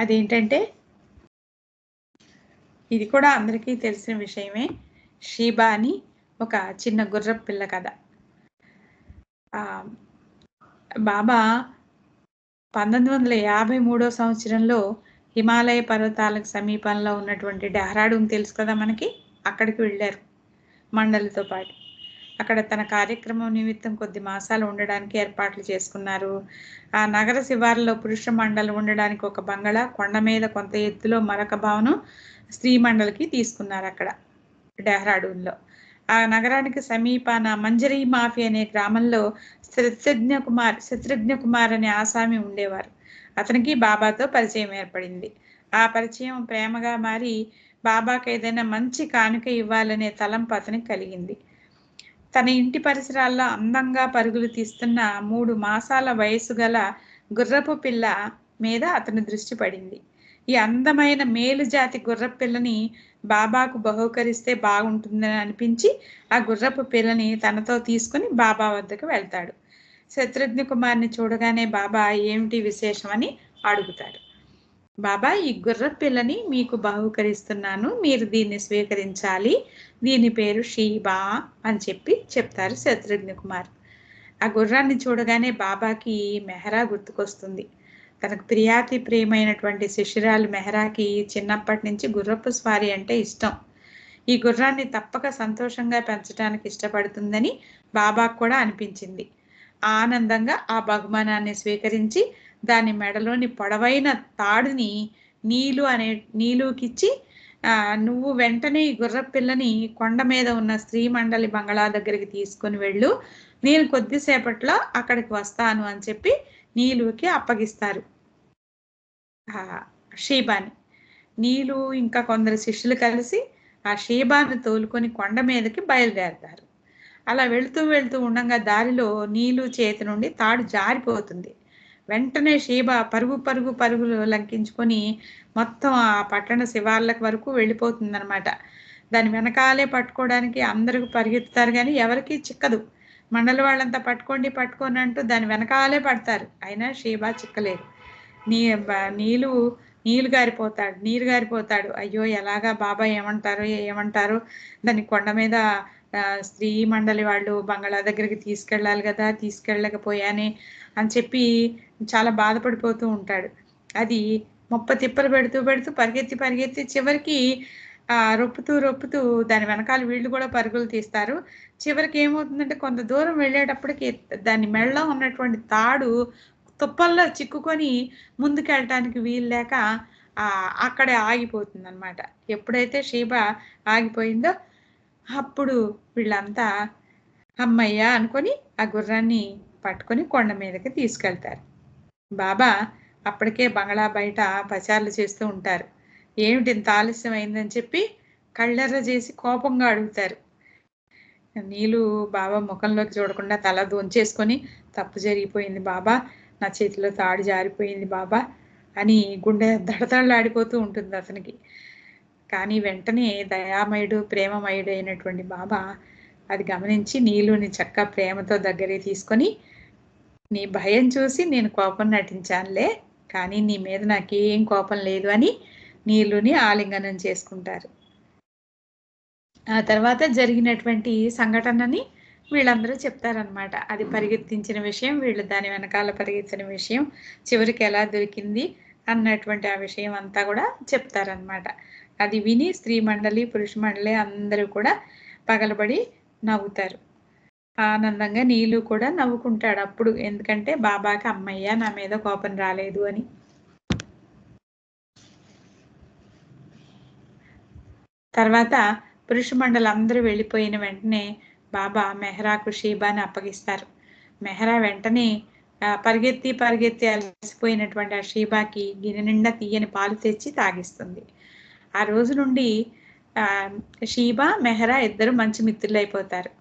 అదేంటంటే, ఇది కూడా అందరికీ తెలిసిన విషయమే. షీబా అని ఒక చిన్న గుర్రపు పిల్ల కథ. బాబా 1953 సంవత్సరంలో హిమాలయ పర్వతాలకు సమీపంలో ఉన్నటువంటి డెహ్రాడూన్ తెలుసు కదా మనకి, అక్కడికి వెళ్ళారు మండలితో పాటు. అక్కడ తన కార్యక్రమం నిమిత్తం కొద్ది మాసాలు ఉండడానికి ఏర్పాట్లు చేసుకున్నారు. ఆ నగర శివార్లో పురుష మండలి ఉండడానికి ఒక బంగళా, కొండ మీద కొంత ఎత్తులో మరొక భవనం స్త్రీ మండలికి తీసుకున్నారు అక్కడ డెహ్రాడూన్లో. ఆ నగరానికి సమీపాన మంజరీ మాఫీ అనే గ్రామంలో శత్రుఘ్న కుమార్ అనే ఆసామి ఉండేవారు. అతనికి బాబాతో పరిచయం ఏర్పడింది. ఆ పరిచయం ప్రేమగా మారి బాబాకి ఏదైనా మంచి కానుక ఇవ్వాలనే తలంపు అతనికి కలిగింది. తన ఇంటి పరిసరాల్లో అందంగా పరుగులు తీస్తున్న 3 మాసాల వయసు గల గుర్రపు పిల్ల మీద అతని దృష్టి పడింది. ఈ అందమైన మేలుజాతి గుర్రపు పిల్లని బాబాకు బహూకరిస్తే బాగుంటుందని అనిపించి ఆ గుర్రపు పిల్లని తనతో తీసుకుని బాబా వద్దకు వెళ్తాడు. శత్రుఘ్న కుమార్ని చూడగానే బాబా ఏమిటి విశేషమని అడుగుతాడు. బాబా, ఈ గుర్రపు పిల్లని మీకు బహూకరిస్తున్నాను, మీరు దీన్ని స్వీకరించాలి, దీని పేరు షీబా అని చెప్తారు శత్రుఘ్న కుమార్. ఆ గుర్రాన్ని చూడగానే బాబాకి మెహరా గుర్తుకొస్తుంది. తనకు ప్రియాతి ప్రియమైనటువంటి శిష్యురాలు మెహరాకి చిన్నప్పటి నుంచి గుర్రపు స్వారీ అంటే ఇష్టం. ఈ గుర్రాన్ని తప్పక సంతోషంగా పెంచడానికి ఇష్టపడుతుందని బాబాకు కూడా అనిపించింది. ఆనందంగా ఆ బహుమానాన్ని స్వీకరించి దాని మెడలోని పొడవైన తాడుని నీలుకిచ్చి, నువ్వు వెంటనే ఈ గుర్రపు పిల్లని కొండ మీద ఉన్న స్త్రీ మండలి బంగళా దగ్గరికి తీసుకుని వెళ్ళు, నేను కొద్దిసేపట్లో అక్కడికి వస్తాను అని చెప్పి నీలుకి అప్పగిస్తారు షీబాని. నీలు ఇంకా కొందరు శిష్యులు కలిసి ఆ షీబాను తోలుకొని కొండ మీదకి బయలుదేరతారు. అలా వెళుతూ ఉండగా దారిలో నీలు చేతి నుండి తాడు జారిపోతుంది. వెంటనే షీబా పరుగులు లంకించుకొని మొత్తం ఆ పట్టణ శివార్లకు వరకు వెళ్ళిపోతుందన్నమాట. దాని వెనకాలే పట్టుకోవడానికి అందరూ పరిగెత్తుతారు, కానీ ఎవరికి చిక్కదు. మండలి వాళ్ళంతా పట్టుకోండి అంటూ దాని వెనకాలే పడతారు, అయినా షీబా చిక్కలేదు. నీరు గారిపోతాడు. అయ్యో ఎలాగా బాబా ఏమంటారు, దాన్ని కొండ మీద స్త్రీ మండలి వాళ్ళు బంగళా దగ్గరికి తీసుకెళ్ళాలి కదా, తీసుకెళ్ళకపోయానే అని చెప్పి చాలా బాధపడిపోతూ ఉంటాడు. అది తిప్పలు పెడుతూ పరిగెత్తి చివరికి రొప్పుతూ దాని వెనకాల వీళ్ళు కూడా పరుగులు తీస్తారు. చివరికి ఏమవుతుందంటే, కొంత దూరం వెళ్ళేటప్పటికి దాని మెడలో ఉన్నటువంటి తాడు తుప్పల్లో చిక్కుకొని ముందుకెళ్ళటానికి వీలు లేక అక్కడే ఆగిపోతుంది అనమాట. ఎప్పుడైతే షీబా ఆగిపోయిందో అప్పుడు వీళ్ళంతా అమ్మయ్య అనుకొని ఆ గుర్రాన్ని పట్టుకొని కొండ మీదకి తీసుకెళ్తారు. బాబా అప్పటికే బంగళా బయట పచారులు చేస్తూ ఉంటారు. ఏమిటి ఇంత ఆలస్యం అయిందని చెప్పి కళ్ళెర్ర చేసి కోపంగా అడుగుతారు. నీలు బాబా ముఖంలోకి చూడకుండా తల దొంచేసుకొని, తప్పు జరిగిపోయింది బాబా, నా చేతిలో తాడు జారిపోయింది బాబా అని గుండె దడదడలాడిపోతూ ఉంటుంది అతనికి. కానీ వెంటనే దయామయుడు ప్రేమమయుడు అయినటువంటి బాబా అది గమనించి నీలుని చక్కగా ప్రేమతో దగ్గరికి తీసుకొని, నీ భయం చూసి నేను కోపం నటించానులే, కానీ నీ మీద నాకేం కోపం లేదు అని నీలుని ఆలింగనం చేసుకుంటారు. ఆ తర్వాత జరిగినటువంటి సంఘటనని వీళ్ళందరూ చెప్తారనమాట. అది పరిగెత్తించిన విషయం, వీళ్ళు దాని వెనకాల పరిగెత్తిన విషయం, చివరికి ఎలా దొరికింది అన్నటువంటి ఆ విషయం అంతా కూడా చెప్తారనమాట. అది విని స్త్రీ మండలి పురుష మండలి అందరూ కూడా పగలబడి నవ్వుతారు. ఆనందంగా నీలు కూడా నవ్వుకుంటాడు అప్పుడు, ఎందుకంటే బాబాకి అమ్మయ్య నా మీద కోపం రాలేదు అని. తర్వాత పురుష మండలి అందరూ వెళ్ళిపోయిన వెంటనే బాబా మెహరాకు షీబాని అప్పగిస్తారు. మెహరా వెంటనే పరిగెత్తి అలసిపోయినటువంటి ఆ షీబాకి గిన్నె నిండా తీయని పాలు తెచ్చి తాగిస్తుంది. ఆ రోజు నుండి షీబా మెహరా ఇద్దరు మంచి మిత్రులు అయిపోతారు.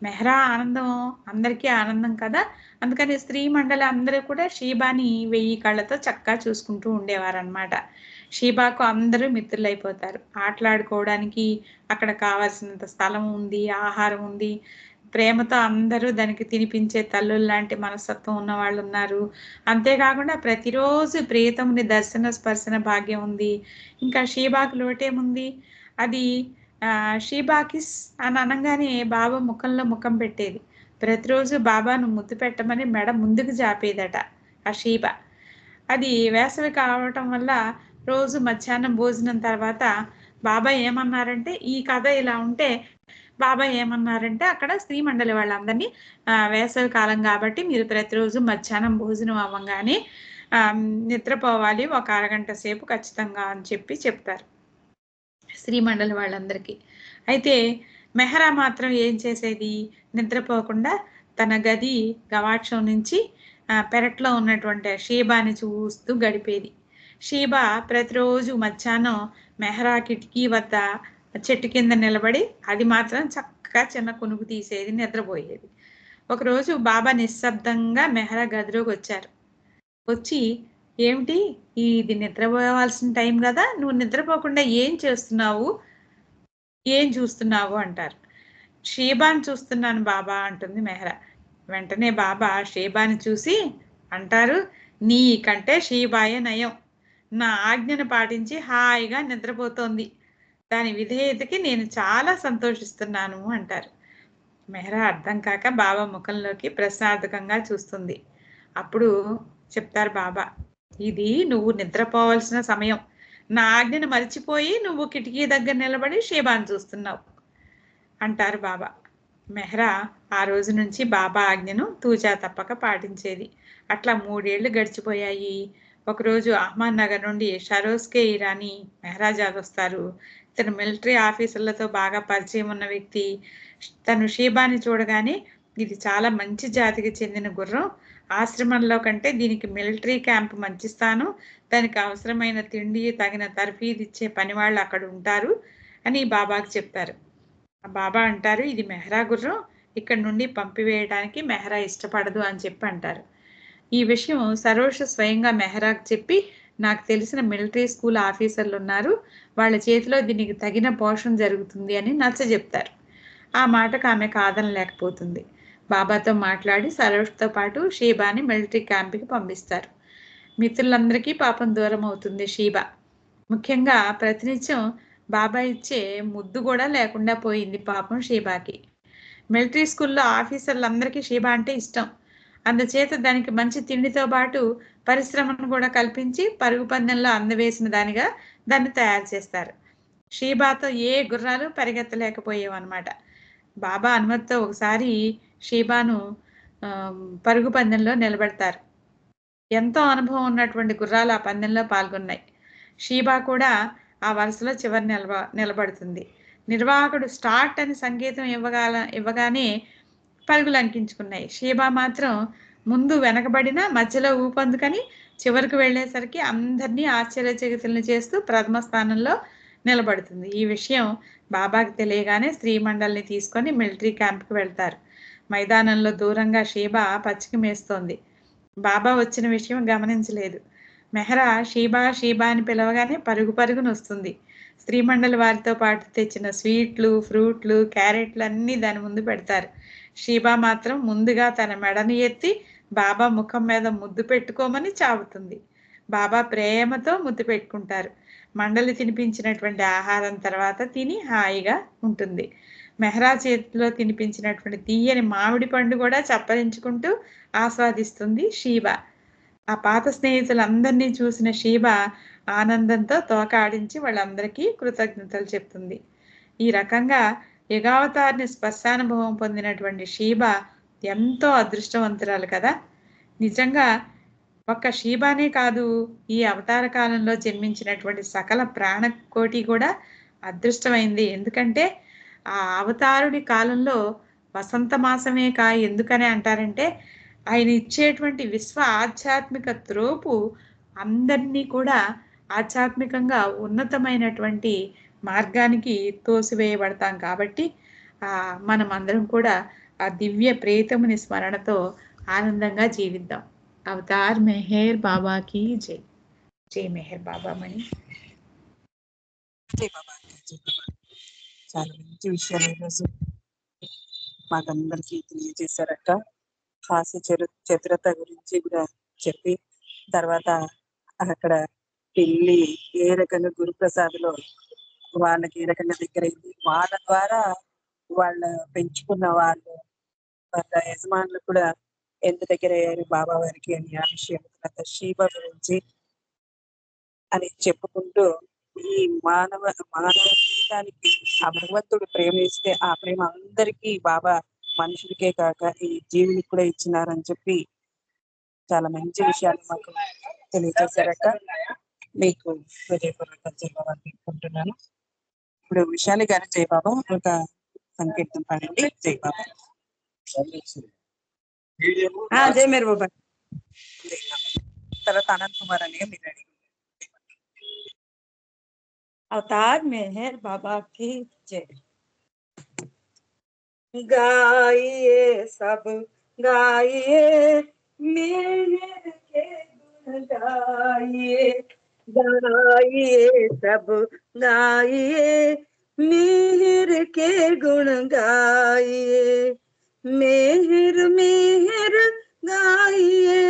మెహరా ఆనందం అందరికీ ఆనందం కదా, అందుకని స్త్రీ మండలి అందరూ కూడా షీబాని 1000 కళ్ళతో చక్కగా చూసుకుంటూ ఉండేవారనమాట. షీబాకు అందరూ మిత్రులు అయిపోతారు. ఆటలాడుకోవడానికి అక్కడ కావాల్సినంత స్థలం ఉంది, ఆహారం ఉంది, ప్రేమతో అందరూ దానికి తినిపించే తల్లులు లాంటి మనస్తత్వం ఉన్న వాళ్ళు ఉన్నారు. అంతేకాకుండా ప్రతిరోజు ప్రియతముని దర్శన స్పర్శన భాగ్యం ఉంది. ఇంకా షీబాకు లోటేముంది, అది షీబాకిస్ అని అనగానే బాబా ముఖంలో ముఖం పెట్టేది. ప్రతిరోజు బాబాను ముద్దు పెట్టమని మెడ ముందుకు జాపేదట ఆ షీబా. అది వేసవి కావటం వల్ల రోజు మధ్యాహ్నం భోజనం తర్వాత బాబా ఏమన్నారంటే, ఈ కథ ఇలా ఉంటే బాబా ఏమన్నారంటే అక్కడ స్త్రీ మండలి వాళ్ళందరినీ వేసవి కాలం కాబట్టి మీరు ప్రతిరోజు మధ్యాహ్నం భోజనం అవ్వగానే నిద్రపోవాలి, ఒక అరగంట సేపు ఖచ్చితంగా అని చెప్తారు స్త్రీ మండలి వాళ్ళందరికీ. అయితే మెహరా మాత్రం ఏం చేసేది, నిద్రపోకుండా తన గది గవాక్షం నుంచి పెరట్లో ఉన్నటువంటి షీబాని చూస్తూ గడిపేది. షీబా ప్రతిరోజు మధ్యాహ్నం మెహరా కిటికీ వద్ద చెట్టు కింద నిలబడి అది మాత్రం చక్కగా చిన్న కునుకు తీసేది, నిద్రపోయేది. ఒకరోజు బాబా నిశ్శబ్దంగా మెహరా గదిలోకి వచ్చారు. వచ్చి, ఏమిటి ఇది నిద్రపోవాల్సిన టైం కదా, నువ్వు నిద్రపోకుండా ఏం చేస్తున్నావు, ఏం చూస్తున్నావు అంటారు. షీబాని చూస్తున్నాను బాబా అంటుంది మెహరా. వెంటనే బాబా షీబాని చూసి అంటారు, నీకంటే షీబాయే నయం, నా ఆజ్ఞను పాటించి హాయిగా నిద్రపోతోంది, దాని విధేయతకి నేను చాలా సంతోషిస్తున్నాను అంటారు. మెహరా అర్థం కాక బాబా ముఖంలోకి ప్రశ్నార్థకంగా చూస్తుంది. అప్పుడు చెప్తారు బాబా, ఇది నువ్వు నిద్రపోవాల్సిన సమయం, నా ఆజ్ఞను మర్చిపోయి నువ్వు కిటికీ దగ్గర నిలబడి షీబాను చూస్తున్నావు అంటారు బాబా. మెహరా ఆ రోజు నుంచి బాబా ఆజ్ఞను తూచా తప్పక పాటించేది. అట్లా 3 ఏళ్లు గడిచిపోయాయి. ఒకరోజు అహ్మద్ నగర్ నుండి షరోస్కే ఇరానీ మెహరాజాద్ వస్తారు. ఇతను మిలిటరీ ఆఫీసర్లతో బాగా పరిచయం ఉన్న వ్యక్తి. తను షీబాని చూడగానే, ఇది చాలా మంచి జాతికి చెందిన గుర్రం, ఆశ్రమంలో కంటే దీనికి మిలిటరీ క్యాంప్ మంచి స్థానం, దానికి అవసరమైన తిండి తగిన తర్ఫీదు ఇచ్చే పని వాళ్ళు అక్కడ ఉంటారు అని బాబాకి చెప్తారు. బాబా అంటారు, ఇది మెహరా గుర్రం, ఇక్కడ నుండి పంపివేయడానికి మెహరా ఇష్టపడదు అని చెప్పి అంటారు. ఈ విషయం సరోష స్వయంగా మెహరాకు చెప్పి, నాకు తెలిసిన మిలిటరీ స్కూల్ ఆఫీసర్లు ఉన్నారు, వాళ్ళ చేతిలో దీనికి తగిన పోషణ జరుగుతుంది అని నచ్చజెప్తారు. ఆ మాటకు ఆమె కాదనలేకపోతుంది. బాబాతో మాట్లాడి సరోష్తో పాటు షీబాని మిలిటరీ క్యాంప్కి పంపిస్తారు. మిత్రులందరికీ పాపం దూరం అవుతుంది షీబా. ముఖ్యంగా ప్రతినిత్యం బాబా ఇచ్చే ముద్దు కూడా లేకుండా పోయింది పాపం షీబాకి. మిలిటరీ స్కూల్లో ఆఫీసర్లందరికీ షీబా అంటే ఇష్టం. అందుచేత దానికి మంచి తిండితో పాటు పరిశ్రమను కూడా కల్పించి పరుగు పందెంలో అందవేసిన దానిగా దాన్ని తయారు చేస్తారు. షీబాతో ఏ గుర్రాలు పరిగెత్తలేకపోయేవన్నమాట. బాబా అనుమతితో ఒకసారి షీబాను పరుగు పందెంలో నిలబెడతారు. ఎంతో అనుభవం ఉన్నటువంటి గుర్రాలు ఆ పందెంలో పాల్గొన్నాయి. షీబా కూడా ఆ వరుసలో చివరి నిలబడుతుంది. నిర్వాహకుడు స్టార్ట్ అని సంకేతం ఇవ్వగానే పరుగులు అంకించుకున్నాయి. షీబా మాత్రం ముందు వెనకబడిన మధ్యలో ఊపందుకని చివరికి వెళ్ళేసరికి అందరినీ ఆశ్చర్యచకితులను చేస్తూ ప్రథమ స్థానంలో నిలబడుతుంది. ఈ విషయం బాబాకి తెలియగానే స్త్రీ మండలిని తీసుకొని మిలిటరీ క్యాంప్కి వెళ్తారు. మైదానంలో దూరంగా షీబా పచ్చిక మేస్తోంది. బాబా వచ్చిన విషయం గమనించలేదు. మెహరా షీబా షీబా అని పిలవగానే పరుగున వస్తుంది. స్త్రీమండలి వారితో పాటు తెచ్చిన స్వీట్లు, ఫ్రూట్లు, క్యారెట్లు అన్నీ దాని ముందు పెడతారు. షీబా మాత్రం ముందుగా తన మెడని ఎత్తి బాబా ముఖం మీద ముద్దు పెట్టుకోమని చావుతుంది. బాబా ప్రేమతో ముద్దు పెట్టుకుంటారు. మండలి తినిపించినటువంటి ఆహారం తర్వాత తిని హాయిగా ఉంటుంది. మెహ్రా చేతిలో తినిపించినటువంటి తీయని మామిడి పండు కూడా చప్పరించుకుంటూ ఆస్వాదిస్తుంది షీబా. ఆ పాత స్నేహితులందరినీ చూసిన షీబా ఆనందంతో తోక ఆడించి వాళ్ళందరికీ కృతజ్ఞతలు చెప్తుంది. ఈ రకంగా యుగావతారిని స్పర్శానుభవం పొందినటువంటి షీబా ఎంతో అదృష్టవంతురాలు కదా. నిజంగా ఒక్క షీబానే కాదు, ఈ అవతార కాలంలో జన్మించినటువంటి సకల ప్రాణకోటి కూడా అదృష్టమైంది. ఎందుకంటే ఆ అవతారుడి కాలంలో వసంత మాసమే ఎందుకని అంటారంటే ఆయన ఇచ్చేటువంటి విశ్వ ఆధ్యాత్మిక త్రోపు అందరినీ కూడా ఆధ్యాత్మికంగా ఉన్నతమైనటువంటి మార్గానికి తోసివేయబడతాం కాబట్టి మనం అందరం కూడా ఆ దివ్య ప్రేతముని స్మరణతో ఆనందంగా జీవిద్దాం. అవతార్ మెహర్ బాబాకి జై. జై మెహర్ బాబా మణి. జై బాబా, జై బాబా. చాలా మంచి విషయాలు ఈరోజు మాకందరికి తెలియజేశారక్క. హాస్య చతురత గురించి కూడా చెప్పి, తర్వాత అక్కడ పిల్లి ఏ రకంగా గురుప్రసాద్లో వాళ్ళకి ఏ రకంగా దగ్గరైంది, వాళ్ళ ద్వారా వాళ్ళ పెంచుకున్న వాళ్ళ యజమానులు కూడా ఎంత దగ్గర అయ్యారు బాబా వారికి అని ఆ విషయం, తర్వాత శివ గురించి అని చెప్పుకుంటూ ఈ మానవ జీవితానికి ఆ భగవంతుడు ప్రేమ ఇస్తే ఆ ప్రేమ అందరికీ బాబా మనుషులకే కాక ఈ జీవునికి కూడా ఇచ్చినారని చెప్పి చాలా మంచి విషయాలు మాకు తెలియజేశారక్క. మీకు హృదయపూర్వక జయబాబాని పెట్టుకుంటున్నాను. ఇప్పుడు విశాలి గారు జయబాబా ఒక సంకీర్తన పాడండి. జయబాబా. జై మేరు బాబా. తర్వాత అనంత్ కుమార్ అని మీరు రెడీ. अवतार मेहर बाबा की जय। गाइए सब गाइए मेहर के गुण गाइए, गाइए सब गाइए मेहर के गुण गाइए, मेहर मेहर गाइए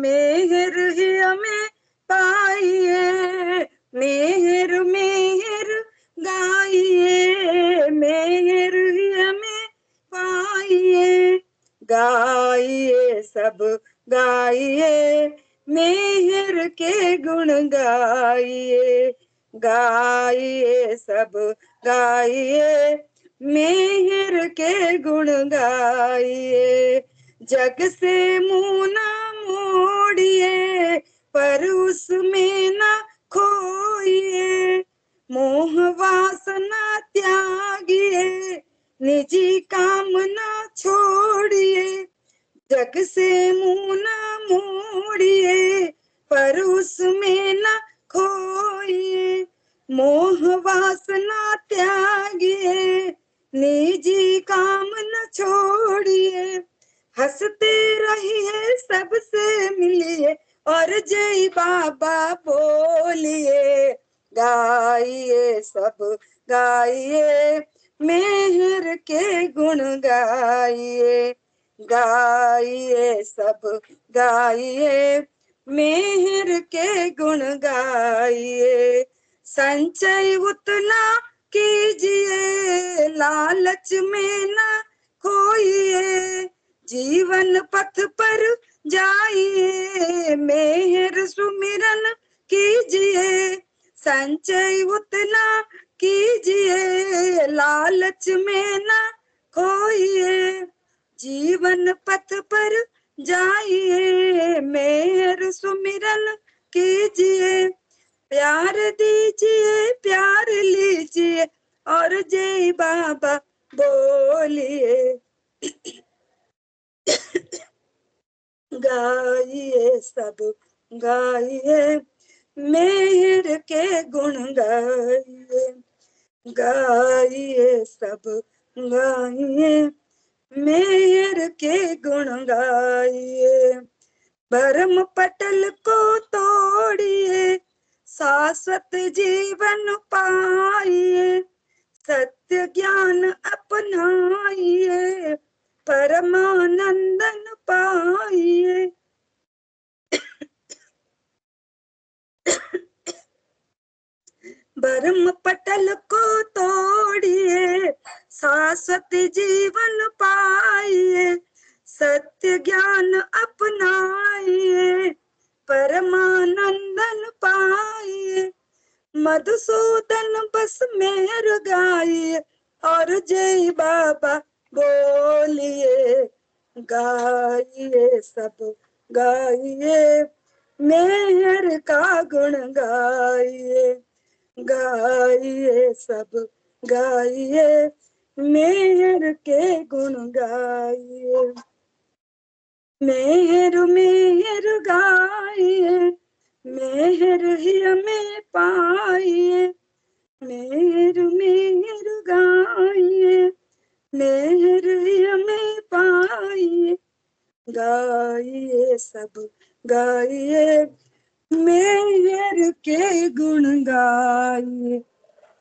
मेहर ही हमें पाइए, मेहर मेहर गाइए मेहर ही हमें पाइए, गाइए सब गाइए मेहर के गुण गाइए, गाइए सब गाइए मेहर के गुण गाइए, जग से मुंह ना मोड़िए पर उसमें ना खोइए, मोह वासना त्यागिए निजी काम ना छोड़िए, जग से मुंह ना मोड़िए पर उसमें ना खोइए, मोह वासना त्यागिए निजी काम न छोड़िए, हंसते रहिए सबसे मिलिए और जय बाबा बोलिए, गाइए सब गाइए मेहर के गुण गाइए, गाइए सब गाइए मेहर के गुण गाइए, संचय उतना कीजिए लालच में ना खोइए, जीवन पथ पर जाइए मेहर सुमिरन कीजिए, संचय उतना कीजिए लालच में ना खोइए, जीवन पथ पर जाइए मेहर सुमिरन कीजिए, प्यार दीजिए प्यार लीजिए और जय बाबा बोलिए, गाइए सब गाइए मेहर के गुण गाइए, गाइए सब गाइए मेहर के गुण गाइए, भरम पटल को तोड़िए शाश्वत जीवन पाइए, सत्य ज्ञान अपनाइए, परमानंदन पाइए। भरम पटल को तोड़िए, शाश्वत जीवन पाइए, सत्य ज्ञान अपनाइए, परमानंदन पाइए। मधुसूदन बस मेहर गाइए और जय बाबा बोलिए, गाइए सब गाइए, मेहर का गुण गाइए, गाइए सब गाइए, मेहर के गुण गाइए। मेहर मेहर गाइए, मेहर ही हमें पाइए, मेहर मेहर गाइए, मेहर ही हमें पाइए, गाइए सब गाइए, मेहर के गुण गाइए।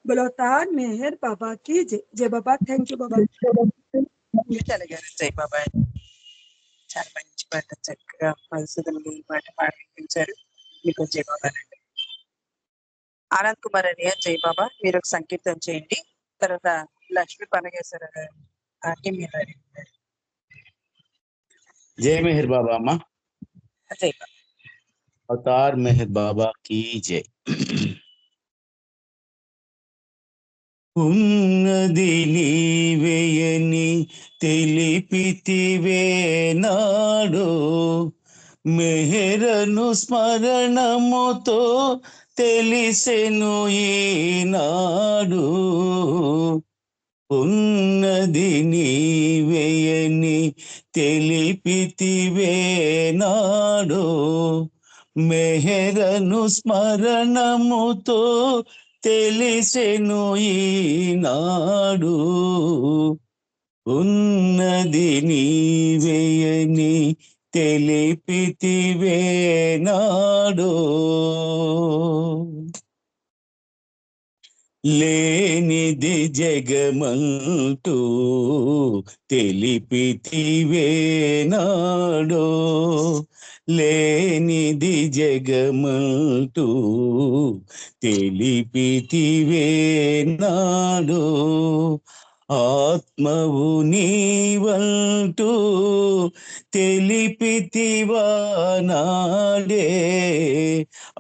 बोलो तार मेहर बाबा की जय। जय बाबा। థ్యాంక్ యూ బాబా. గారు జై బాబా. చాలా మంచి పాట, చక్కగా మధుసూదన్ ఈ పాట పాడి వినిపించారు. మీకు జై బాబా అండి. ఆనంద్ కుమార్ అనియ జై బాబా, మీరు ఒక సంకీర్తన చేయండి. తర్వాత లక్ష్మీ పనగేశ్వర ఆంటీ మీరు అడిగారు. जय मेहर बाबा अम्मा, జై బాబా. अवतार मेहर बाबा की जय। ఉన్నది నీవేయని తెలిపితివే నాడు, మెహరను స్మరణముతో తెలిసెను ఈనాడు. ఉన్నది నీవేయని తెలిపితివే నాడు, మెహరను స్మరణముతో తెలిసెను ఈనాడు. ఉన్నది నీవేయని తెలిపితివే నాడు. లేనిది జగమంటూ తెలిపితివే నాడు, లేనిది జగమంటూ తెలిపితివే నాడు. ఆత్మవు నీవంటూ తెలిపితివా నాడే,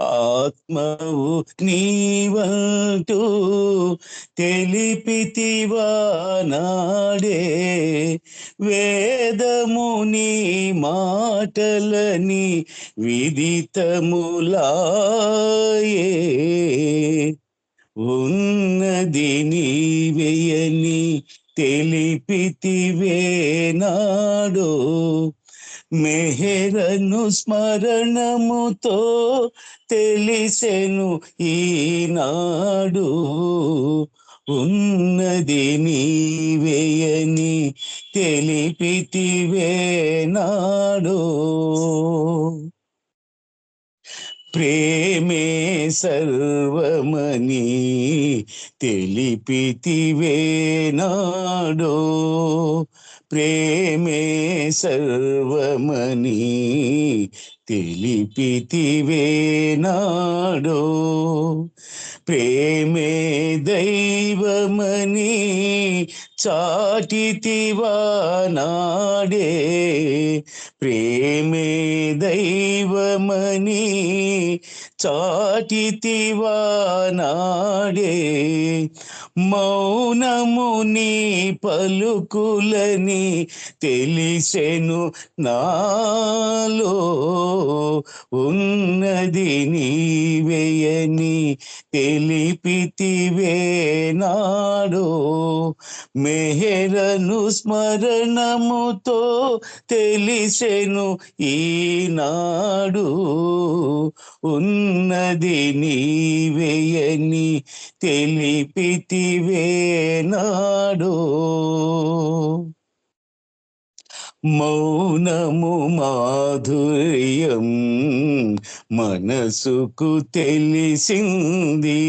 ఆత్మవు నీవంటూ తెలిపితివా నాడే. వేదము నీ మాటలని విదితములాయే, ఉన్నది నీవేయని తెలిపితివే నాడు, మెహరను స్మరణముతో తెలిసెను ఈనాడు. ఉన్నది నీవేయని తెలిపితివే నాడు. ప్రేమే సర్వమని తెలిపితివే నాడు, ప్రేమే సర్వమని తెలిపితివే నాడు. ప్రేమే దైవమని చాటితివా నాడే, ప్రేమే దైవమని చాటితివా నాడే. మౌనము నీ పలుకులని తెలిసెను నాలో, ఉన్నది నీవేయని తెలిపితివే నాడు. మెహరను స్మరణముతో తెలిసెను ఈనాడు. ఉన్నది నీవేయని తెలిపితివే నాడు. మౌనము మాధుర్యం మనసుకు తెలిసింది,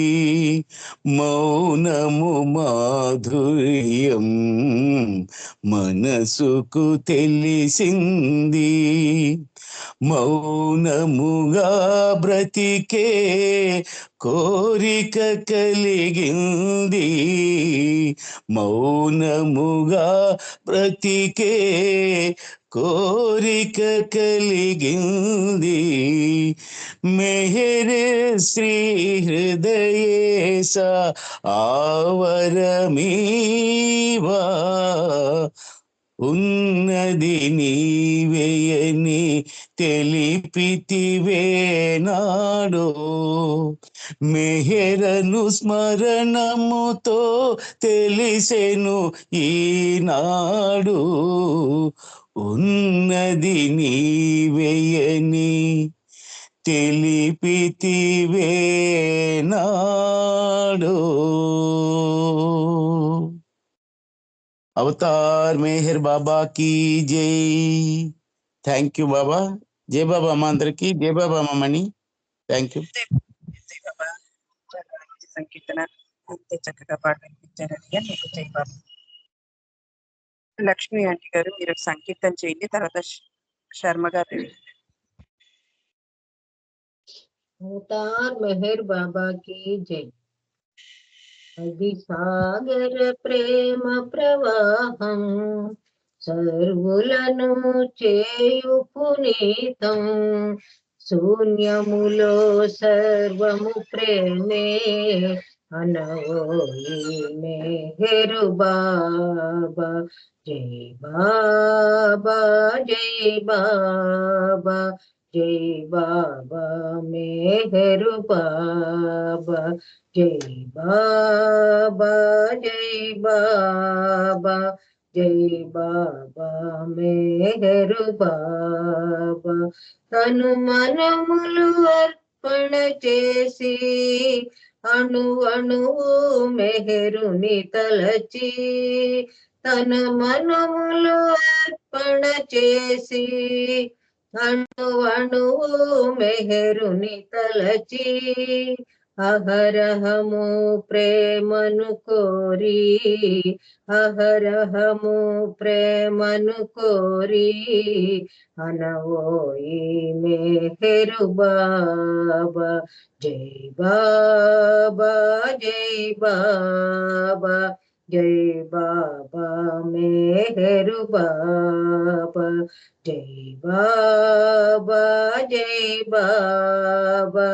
మౌనము మాధుర్యం మనసుకు తెలిసింది, మౌనముగా బ్రతికే కోరిక కలిగింది, మౌనముగా బ్రతికే కోరిక కలిగింది, మెహరే శ్రీ హృదయేశ ఆవరమీవా, ఉన్నది నీవేయని తెలిపితివేనాడో, మెహరను స్మరణముతో తెలిసెను ఈనాడు, ఉన్నది నీవేయని తెలిపితివేనాడో. అవతార్ మెహర్ బాబా की జై. థ్యాంక్ యూ బాబా. జై బాబా అమ్మ అందరికి. జై బాబా అమ్మని. Thank you. బాబా చాలా మంచి సంకీర్తన, అంతే చక్కగా పాట వినిపించారని మీకు జై బాబా. లక్ష్మి ఆంటీ గారు మీరు సంకీర్తన చేయండి, తర్వాత శర్మ గారు. అవతార్ మెహర్ బాబా की జై. అది సాగర ప్రేమ ప్రవాహం సర్వులను చేయు పునీతం, శూన్యములో సర్వము ప్రేమే అనవోయి మెహరు బాబా. జై బాబా జై బాబా జై బాబా మెహరు బాబా. జై బాబా జై బాబా జై బాబా మెహరు బాబా. తను మనములు అర్పణ చేసి అణు అణువు మెహరుని తలచి, తన మనములు అర్పణ చేసి అణు అణువు మెహరుని తలచి, అహరహము ప్రేమను కోరి అహరహము ప్రేమను కోరి అనవోయి మెహరు బాబా. జై బాబా జై బాబా జై బాబా మెహరు బాబా. జై బాబా జై బాబా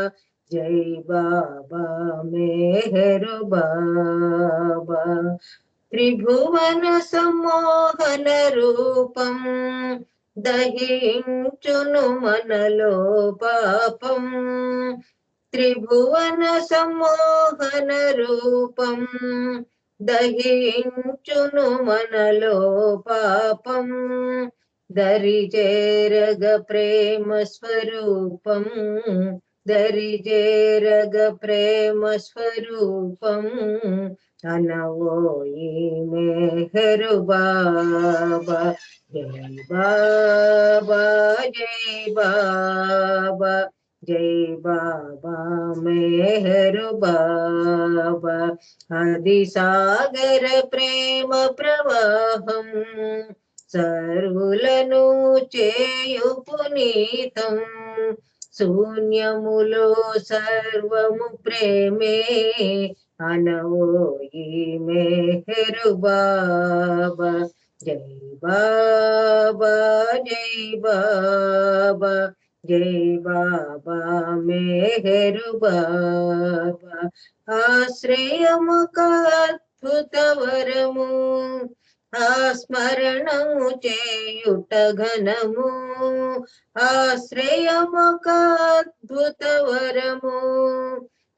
జై బాబా మెహరు బాబా. త్రిభువన సమ్మోహన రూపం దహించును మనలో పాపం, త్రిభువన సమ్మోహన రూపం దహించును మనలో పాపం, దరి చేరగ ప్రేమ స్వరూపం దరి చేరగ ప్రేమ స్వరూపం అనవోయి మెహరు బాబా. జై బాబా జై బాబా జై బాబా మెహరు బాబా. అది సాగర ప్రేమ ప్రవాహం సర్వులను చేయు పునీతం, శూన్యములో సర్వము ప్రేమే అనవోయి మెహరు బాబా. జై బాబా జై బాబా జై బాబా మెహరు బాబా. ఆశ్రయముక అద్భుత వరము ఆ స్మరణము చేయుట ఘనము, ఆశ్రయముక అద్భుత వరము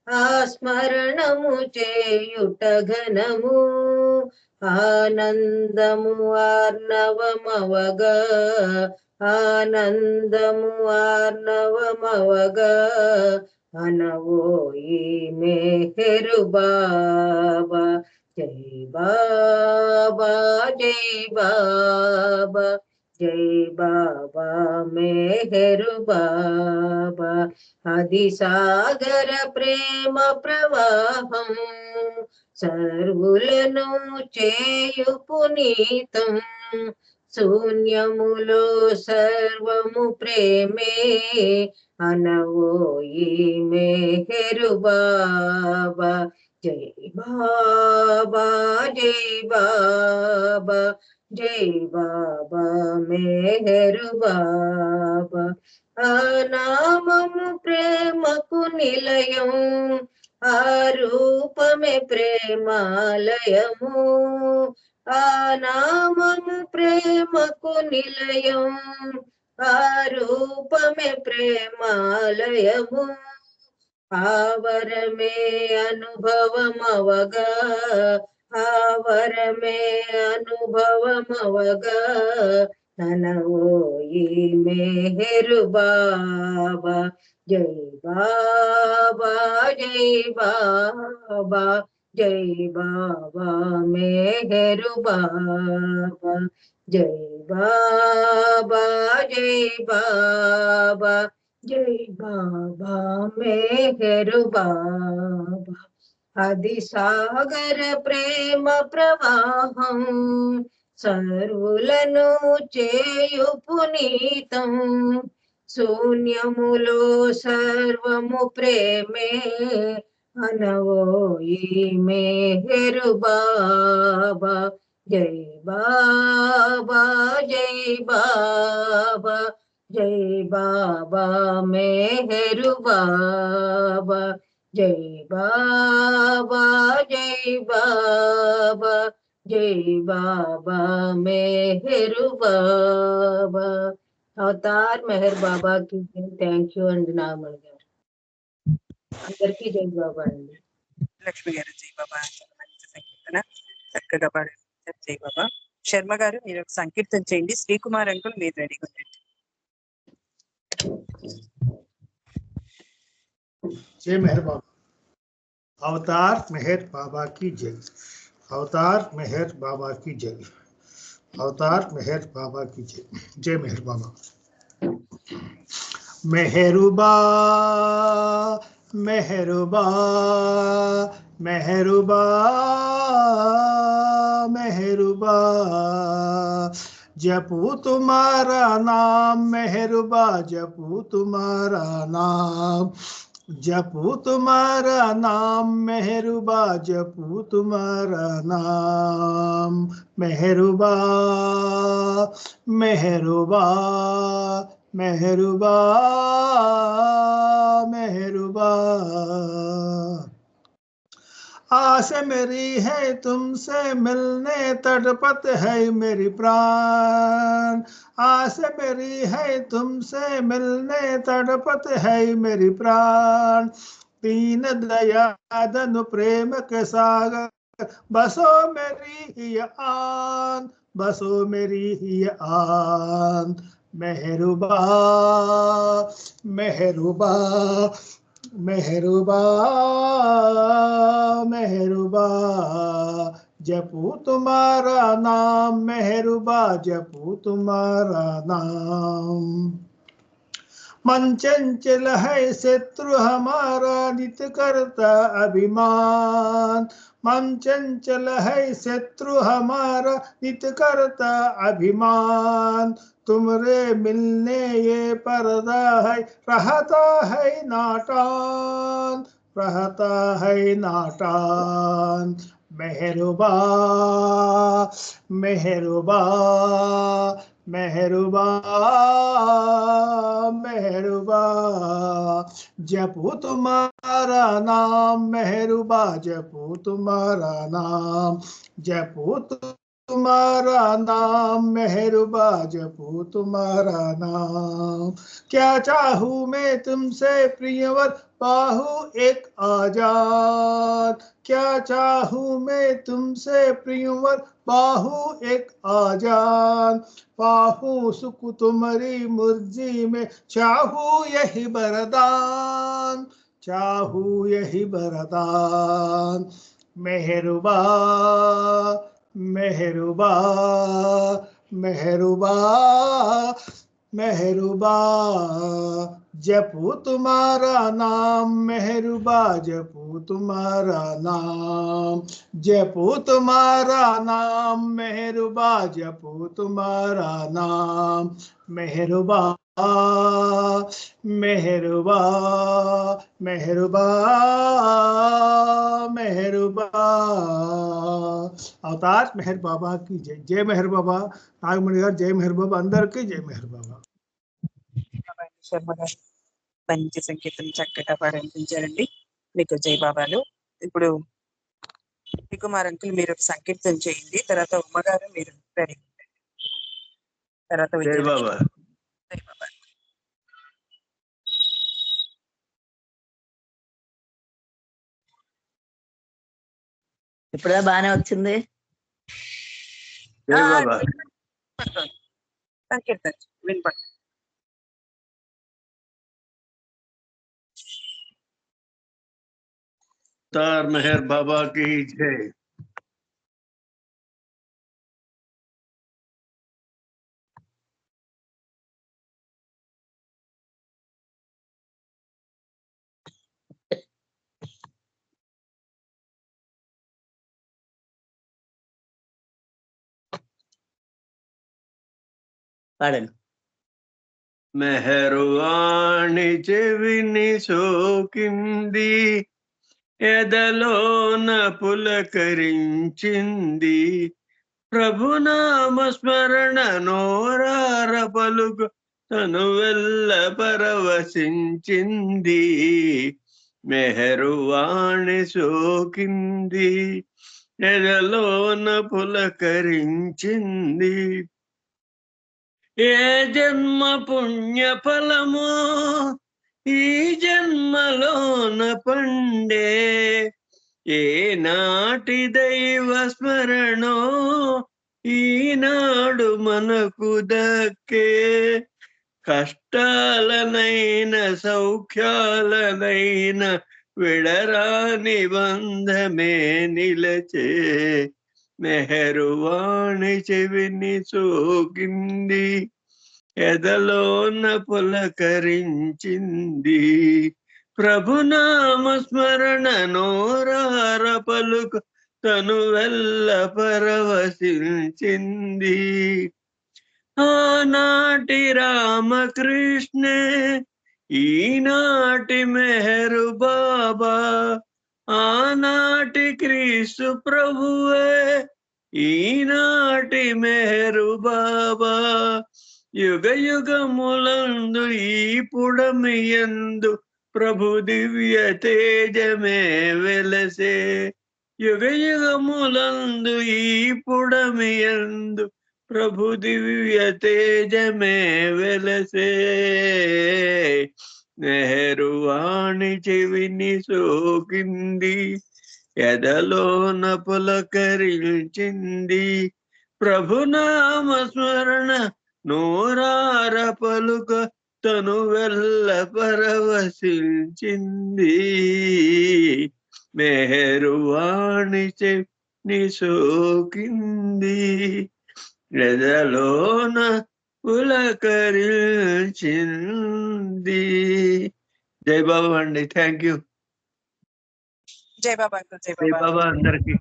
ఆ స్మరణము చేయుట ఘనము, ఆనందము ఆర్ణవమవగా ఆనందము ఆర్ణవమవగా అనవోయి మెహరు బాబా. జై బాబా జై బాబా జై బాబా మెహరు బాబా అది సాగర ప్రేమ ప్రవాహం సర్వులను చేయు పునీతం శూన్యములో సర్వము ప్రేమే అనవోయి మెహరు బాబా జై బాబా జై బాబా జై బాబా మెహరు బాబా ఆ నామము ప్రేమకు నిలయం ఆ రూపమే ప్రేమాలయము ఆ నామము ప్రేమకు నిలయం ఆ రూపమే ప్రేమాలయము ఆవరమే అనుభవమవగా ఆవరమే అనుభవమవగా అనవోయి మెహరు బాబా జై బాబా జై బాబా జై బాబా మెహరు బాబా జై బాబా జై బాబా జై బాబా మెహరు బాబా అది సాగర ప్రేమ ప్రవాహం సర్వులను చేయు పునీతం శూన్యములో సర్వము ప్రేమే అనవోయి మెహరు బాబా జై బాబా జై బాబా జై బాబా మెహరు బాబా జై బాబా జై బాబా జై బాబా మెహరు బాబా అవతార్ మెహర్ బాబాకి థ్యాంక్ యూ అండి నాగమణి గారు అందరికీ జై బాబా అండి లక్ష్మి గారు జై బాబా చాలా మంచి సంకీర్తన చక్కగా పాడారు జై బాబా శర్మ గారు మీరు ఒక సంకీర్తన చేయండి శ్రీకుమార్ అంకుల్ మీరు రెడీగా ఉండండి जय मेहर बाबा अवतार मेहर बाबा की जय अवतार मेहर बाबा की जय अवतार मेहर बाबा की जय जय मेहर बाबा मेहरुबा मेहरुबा मेहरुबा मेहरुबा जपू तुम्हारा नाम मेहरुबा जपू तुम्हारा नाम जपू तुम्हारा नाम मेहरुबा जपू तुम्हारा नाम मेहरुबा मेहरुबा मेहरुबा मेहरुबा आस मेरी है तुमसे मिलने तड़पत है मेरी प्राण आस मेरी है तुमसे मिलने तड़पत है मेरी प्राण दीन दया धनु प्रेम के सागर बसो मेरी ही आन बसो मेरी ही आन मेहरुबा मेहरुबा मेहरुबा मेहरुबा जपू तुम्हारा नाम मेहरुबा जपू तुम्हारा नाम मन चंचल है शत्रु हमारा नित करता अभिमान मन चंचल है शत्रु हमारा नित करता अभिमान तुमरे मिलने ये पर्दा है रहता है नाटान रहता है नाटान मेहरुबा मेहरुबा मेहरुबा मेहरुबा जपू तुम्हारा नाम मेहरुबा जपू तुम्हारा नाम जपू तुम्हारा नाम मेहरुबा जपू तुम्हारा नाम क्या चाहूँ मैं तुमसे प्रियवर बाहु एक आजाद क्या चाहूँ मैं तुमसे प्रियवर बाहु एक आजाद पाहू सुख तुम्हारी मुर्जी में चाहू यही बरदान चाहू यही बरदान मेहरुबा मेहरुबा मेहरुबा मेहरुबा जपू तुम्हारा नाम, मेहरुबा जपू तुम्हारा नाम, जपू तुम्हारा नाम, मेहरुबा जपू तुम्हारा नाम, मेहरुबा मेहरुबा मेहरुबा मेहरुबा। अवतार मेहर बाबा की जय। जय मेहर बाबा నాగమణి గారు. జై మెహర్ బాబా. అందరికీ జై మెహర్ బాబా. శర్మ గారు మంచి సంగీతం చక్కగా పాడించారండి. మీకు జై బాబాలు. ఇప్పుడు కుమార్ అంకుల్ మీరు సంకీర్తన చేయండి, తర్వాత ఉమ్మగారు మీరు రెడీ, తర్వాత జై బాబా. జై బాబా. ఇప్పుడే బానే వచ్చింది. జై బాబా. సంకీర్తన వినపడు. अवतार मेहर बाबा की जय। పాడండి. మెహరువాణి చెవిని సోకింది, ఎదలోన పులకరించింది, ప్రభునామ స్మరణ నోరార పలుకు తను వెల్ల పరవశించింది. మెహరువాణి సోకింది, ఎదలోన పులకరించింది, ఏ జన్మ పుణ్య ఫలమో ఈ జన్మలోన పండే, ఏ నాటి దైవ స్మరణో ఈనాడు మనకు దక్కే, కష్టాలనైన సౌఖ్యాలనైన విడరాని బంధమే నిలచే, మెహరువాణి చెవిని సోకింది, ఎదలోన పులకరించింది, ప్రభునామ స్మరణ నోరార పలుకు తను వెల్ల పరవశించింది. ఆనాటి రామకృష్ణే ఈనాటి మెహరు బాబా, ఆనాటి క్రీస్తు ప్రభువే ఈనాటి మెహరు బాబా, యుగ యుగములందు ఈ పుడమియందు ప్రభు దివ్య తేజమే వెలసే, యుగ యుగములందు ఈ పుడమియందు ప్రభు దివ్య తేజమే వెలసే, మెహరువాణి చెవిని సోకింది, ఎదలోన పులకరించింది, ప్రభునామ స్మరణ నోరార పలుక తను వెల్ల పరవశించింది, మెహరువాణి చెవిని సోకింది, ఎదలోన పులకరించింది. జై బాబా అండి. Thank you. జై బాబా అంకుల్. జై జై బాబా. బాబా అందరికి.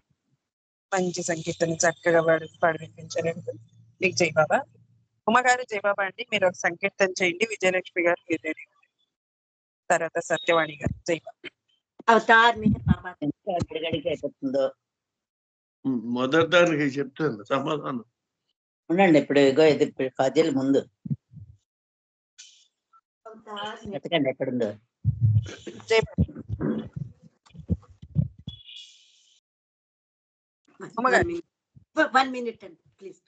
మంచి సంకీర్తన చక్కగా పాడి వినిపించారండి. మీకు జై బాబా. ఉమ్మగారు జై బాబా అండి. మీరు ఒక సంకీర్తన చేయండి, విజయలక్ష్మి గారు మీరు రెడీ, తర్వాత సత్యవాణి గారు. జై బాబా. అవతార్ మెహర్ బాబా గడిగడికి అయిపోతుందో మొదటి దానికి చెప్తాను సమాధానం. ఉండండి. ఇప్పుడు ఇగో ఇది ఫజిల్ ముందు వెతకండి ఎక్కడుందో. జై బాబా. ఉమ్మగారు 1 minute అండి ప్లీజ్.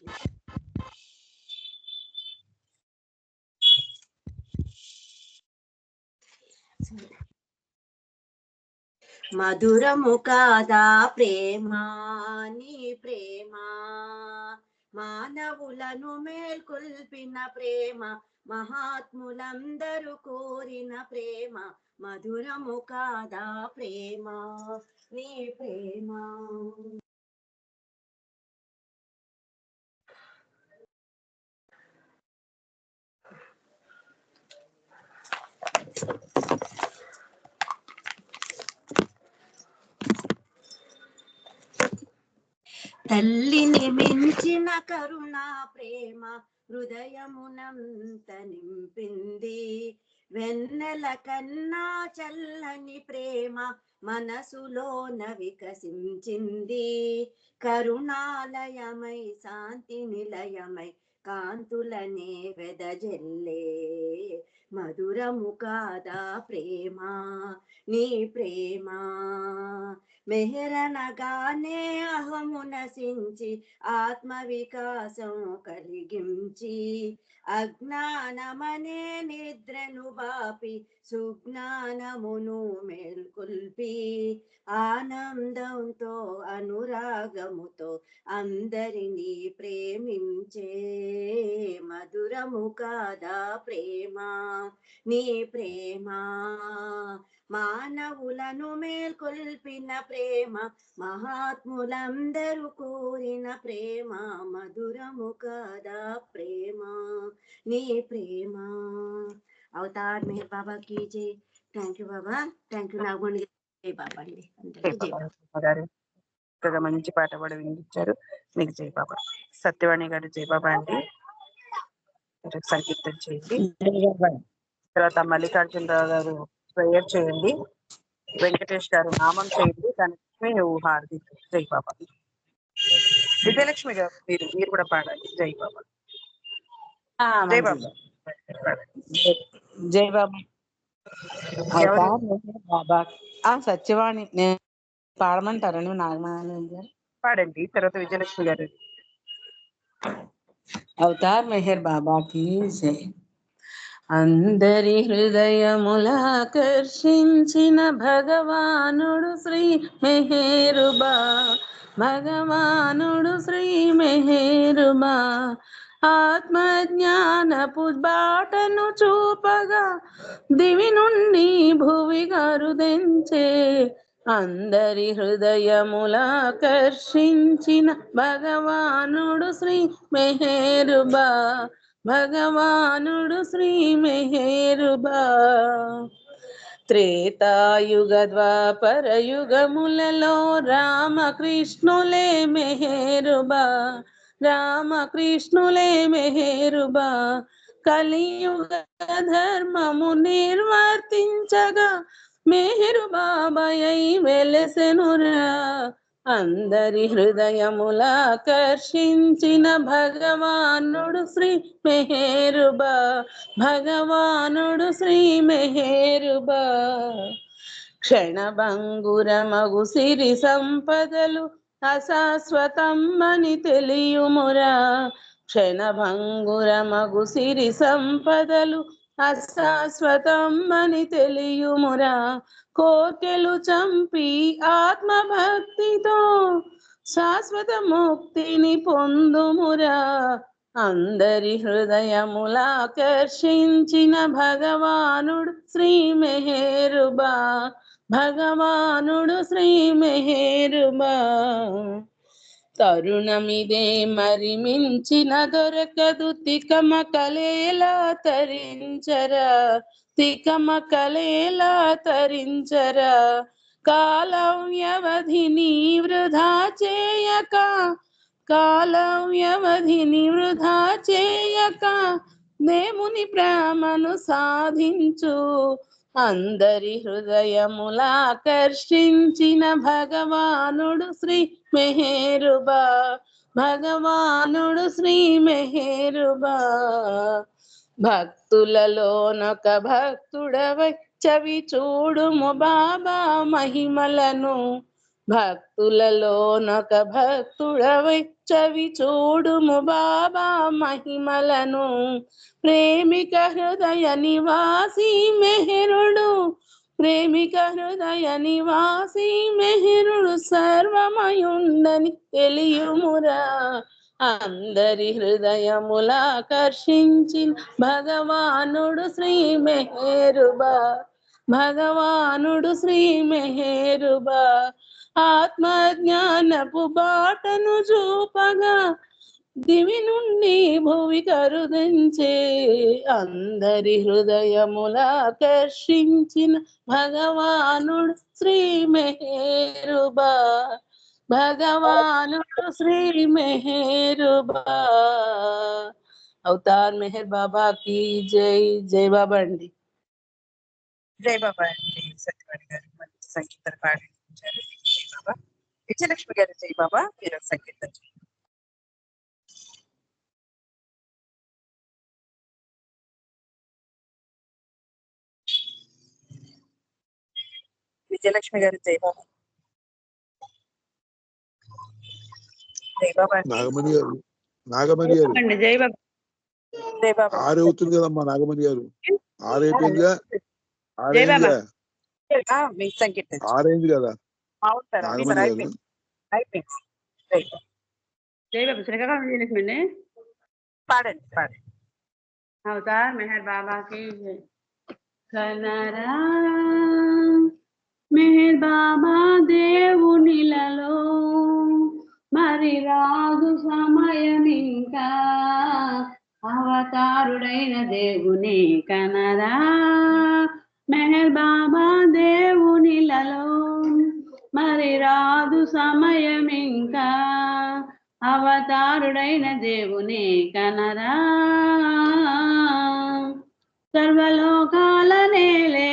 మధురము కాదా ప్రేమ నీ ప్రేమ, మానవులను మేల్కొల్పిన ప్రేమ, మహాత్ములందరూ కోరిన ప్రేమ, మధురము కాదా ప్రేమ నీ ప్రేమ. తల్లిని మించిన కరుణా ప్రేమ హృదయమునంత నింపింది. వెన్నెల కన్నా చల్లని ప్రేమ మనసులోన వికసించింది. కరుణాలయమై శాంతి నిలయమై కాంతులనే వెదజల్లే మధురము కాదా ప్రేమ నీ ప్రేమ. మెహరనగానే అహము నశించి ఆత్మ వికాసం కలిగించి అజ్ఞానమనే నిద్రను బాపి సుజ్ఞానమును మేల్కొల్పి ఆనందంతో అనురాగముతో అందరినీ ప్రేమించే మధురము కాదా ప్రేమ నీ ప్రేమ. మానవులను మేల్కొల్పిన ప్రేమ మహాత్ములందరూ కోరిన ప్రేమ మధురము కాదా ప్రేమ నీ ప్రేమ. అవతార్ మెహర్ బాబా కీ జై. Thank you Baba. Thank you Nagamani. జై బాబా అండి. అందరికీ జై బాబా గారు చక్కగా మంచి పాట కూడా వినిపించారు. మీకు జై బాబా. సత్యవాణి గారు జై బాబా అండి. సంకీర్తన చేయండి. తర్వాత మల్లికార్జునరావు గారు ప్రేయర్ చేయండి. వెంకటేష్ గారు నామం చేయండి. దానికి నువ్వు హార్దిక్ జై బాబా. విజయలక్ష్మి గారు మీరు కూడా పాడాలి జై బాబా. జై బాబా. జై బాబా. బాబా సత్యవాణి నేను పాడమంటారా? నువ్వు నాగమాల పాడండి. తర్వాత విజయలక్ష్మి గారు. అవతార్ మెహర్ బాబాకి జై. అందరి హృదయములాకర్షించిన భగవానుడు శ్రీ మెహేరుబా. భగవానుడు శ్రీ మెహేరుబా. ఆత్మజ్ఞానపు బాటను చూపగా దివి నుండి భువి గరుదెంచే. అందరి హృదయములాకర్షించిన భగవానుడు శ్రీ మెహేరుబా. భగవానుడు శ్రీ మెహేరుబా. త్రేతాయుగ ద్వాపర యుగములలో రామకృష్ణులే మెహేరుబా. రామకృష్ణులే మెహేరుబా. కలియుగ ధర్మము నిర్వర్తించగా మెహరు బాబాయై వెలసెనురా. అందరి హృదయములాకర్షించిన భగవానుడు శ్రీ మెహేరుబా. భగవానుడు శ్రీ మెహేరుబా. క్షణభంగురమగు సిరి సంపదలు అశాశ్వతమ్మని తెలియుమురా. క్షణభంగురమగు సిరి సంపదలు అశాశ్వతమ్మని తెలియుమురా. కోర్కెలు చంపి ఆత్మభక్తితో శాశ్వత ముక్తిని పొందుమురా. అందరి హృదయములాకర్షించిన భగవానుడు శ్రీ మెహేరుబా. భగవానుడు శ్రీ మెహేరుబా. తరుణమిదే మరి మించిన దొరకదు తికమకలేలా తరించరా. తికమకలేలా తరించరా. కాలం వ్యవధిని వృధా చేయక. కాలం వ్యవధిని వృధా చేయక దేవుని ప్రేమను సాధించు. అందరి హృదయములాకర్షించిన భగవానుడు శ్రీ మెహేరుబా. భగవానుడు శ్రీ మెహేరుబా. భక్తులలోనొక భక్తుడవై చవి చూడుము బాబా మహిమలను. భక్తులలోనొక భక్తుడవై చవి చూడుము బాబా మహిమలను. ప్రేమిక హృదయ నివాసి మెహరుడు. ప్రేమిక హృదయ నివాసి మెహరుడు సర్వమయుండని తెలియుమురా. అందరి హృదయములాకర్షించిన భగవానుడు శ్రీ మెహేరుబా. భగవానుడు శ్రీ మెహేరుబా. ఆత్మజ్ఞానపు బాటను చూపగా దివి నుండి భువి కరుదించే అందరి హృదయములాకర్షించిన భగవానుడు శ్రీ మెహరుబా భగవానుడు శ్రీ మెహరుబా అవతార్ మెహర్ బాబా కి జై. జై బాబా అండి. జై బాబా అండి. సత్యవాణి గారు మంచి సంగీతం పాడించారు. జై బాబా. విజయలక్ష్మి గారు జై బాబా. మీరు సంగీతం చేయండి. విజయలక్ష్మి గారు జై బాబా. జై బాబా. నాగమణి గారు, నాగమణి గారు జై బాబా. జై బాబా. 6 అవుతుంది కదమ్మా నాగమణి గారు. 6 అయిపోయిందిగా. 6 అయిందిగా. మీ సంగీతం 6 అయింది కదా అవును సార్. నాగమణి గారు. అయిపోయింది. జై బాబా. శ్రీకాకుళం విజయలక్ష్మి అండి. పాడండి పాడండి. అవతార్ మెహర్ బాబా కి జై. కనరా మెహర్ బాబా దేవునిలలో మరి రాదు సమయం ఇంకా అవతారుడైన దేవుని కనరా మెహర్ బాబా దేవునిలలో మరి రాదు సమయం ఇంకా అవతారుడైన దేవుని కనరా సర్వలోకాల నేలే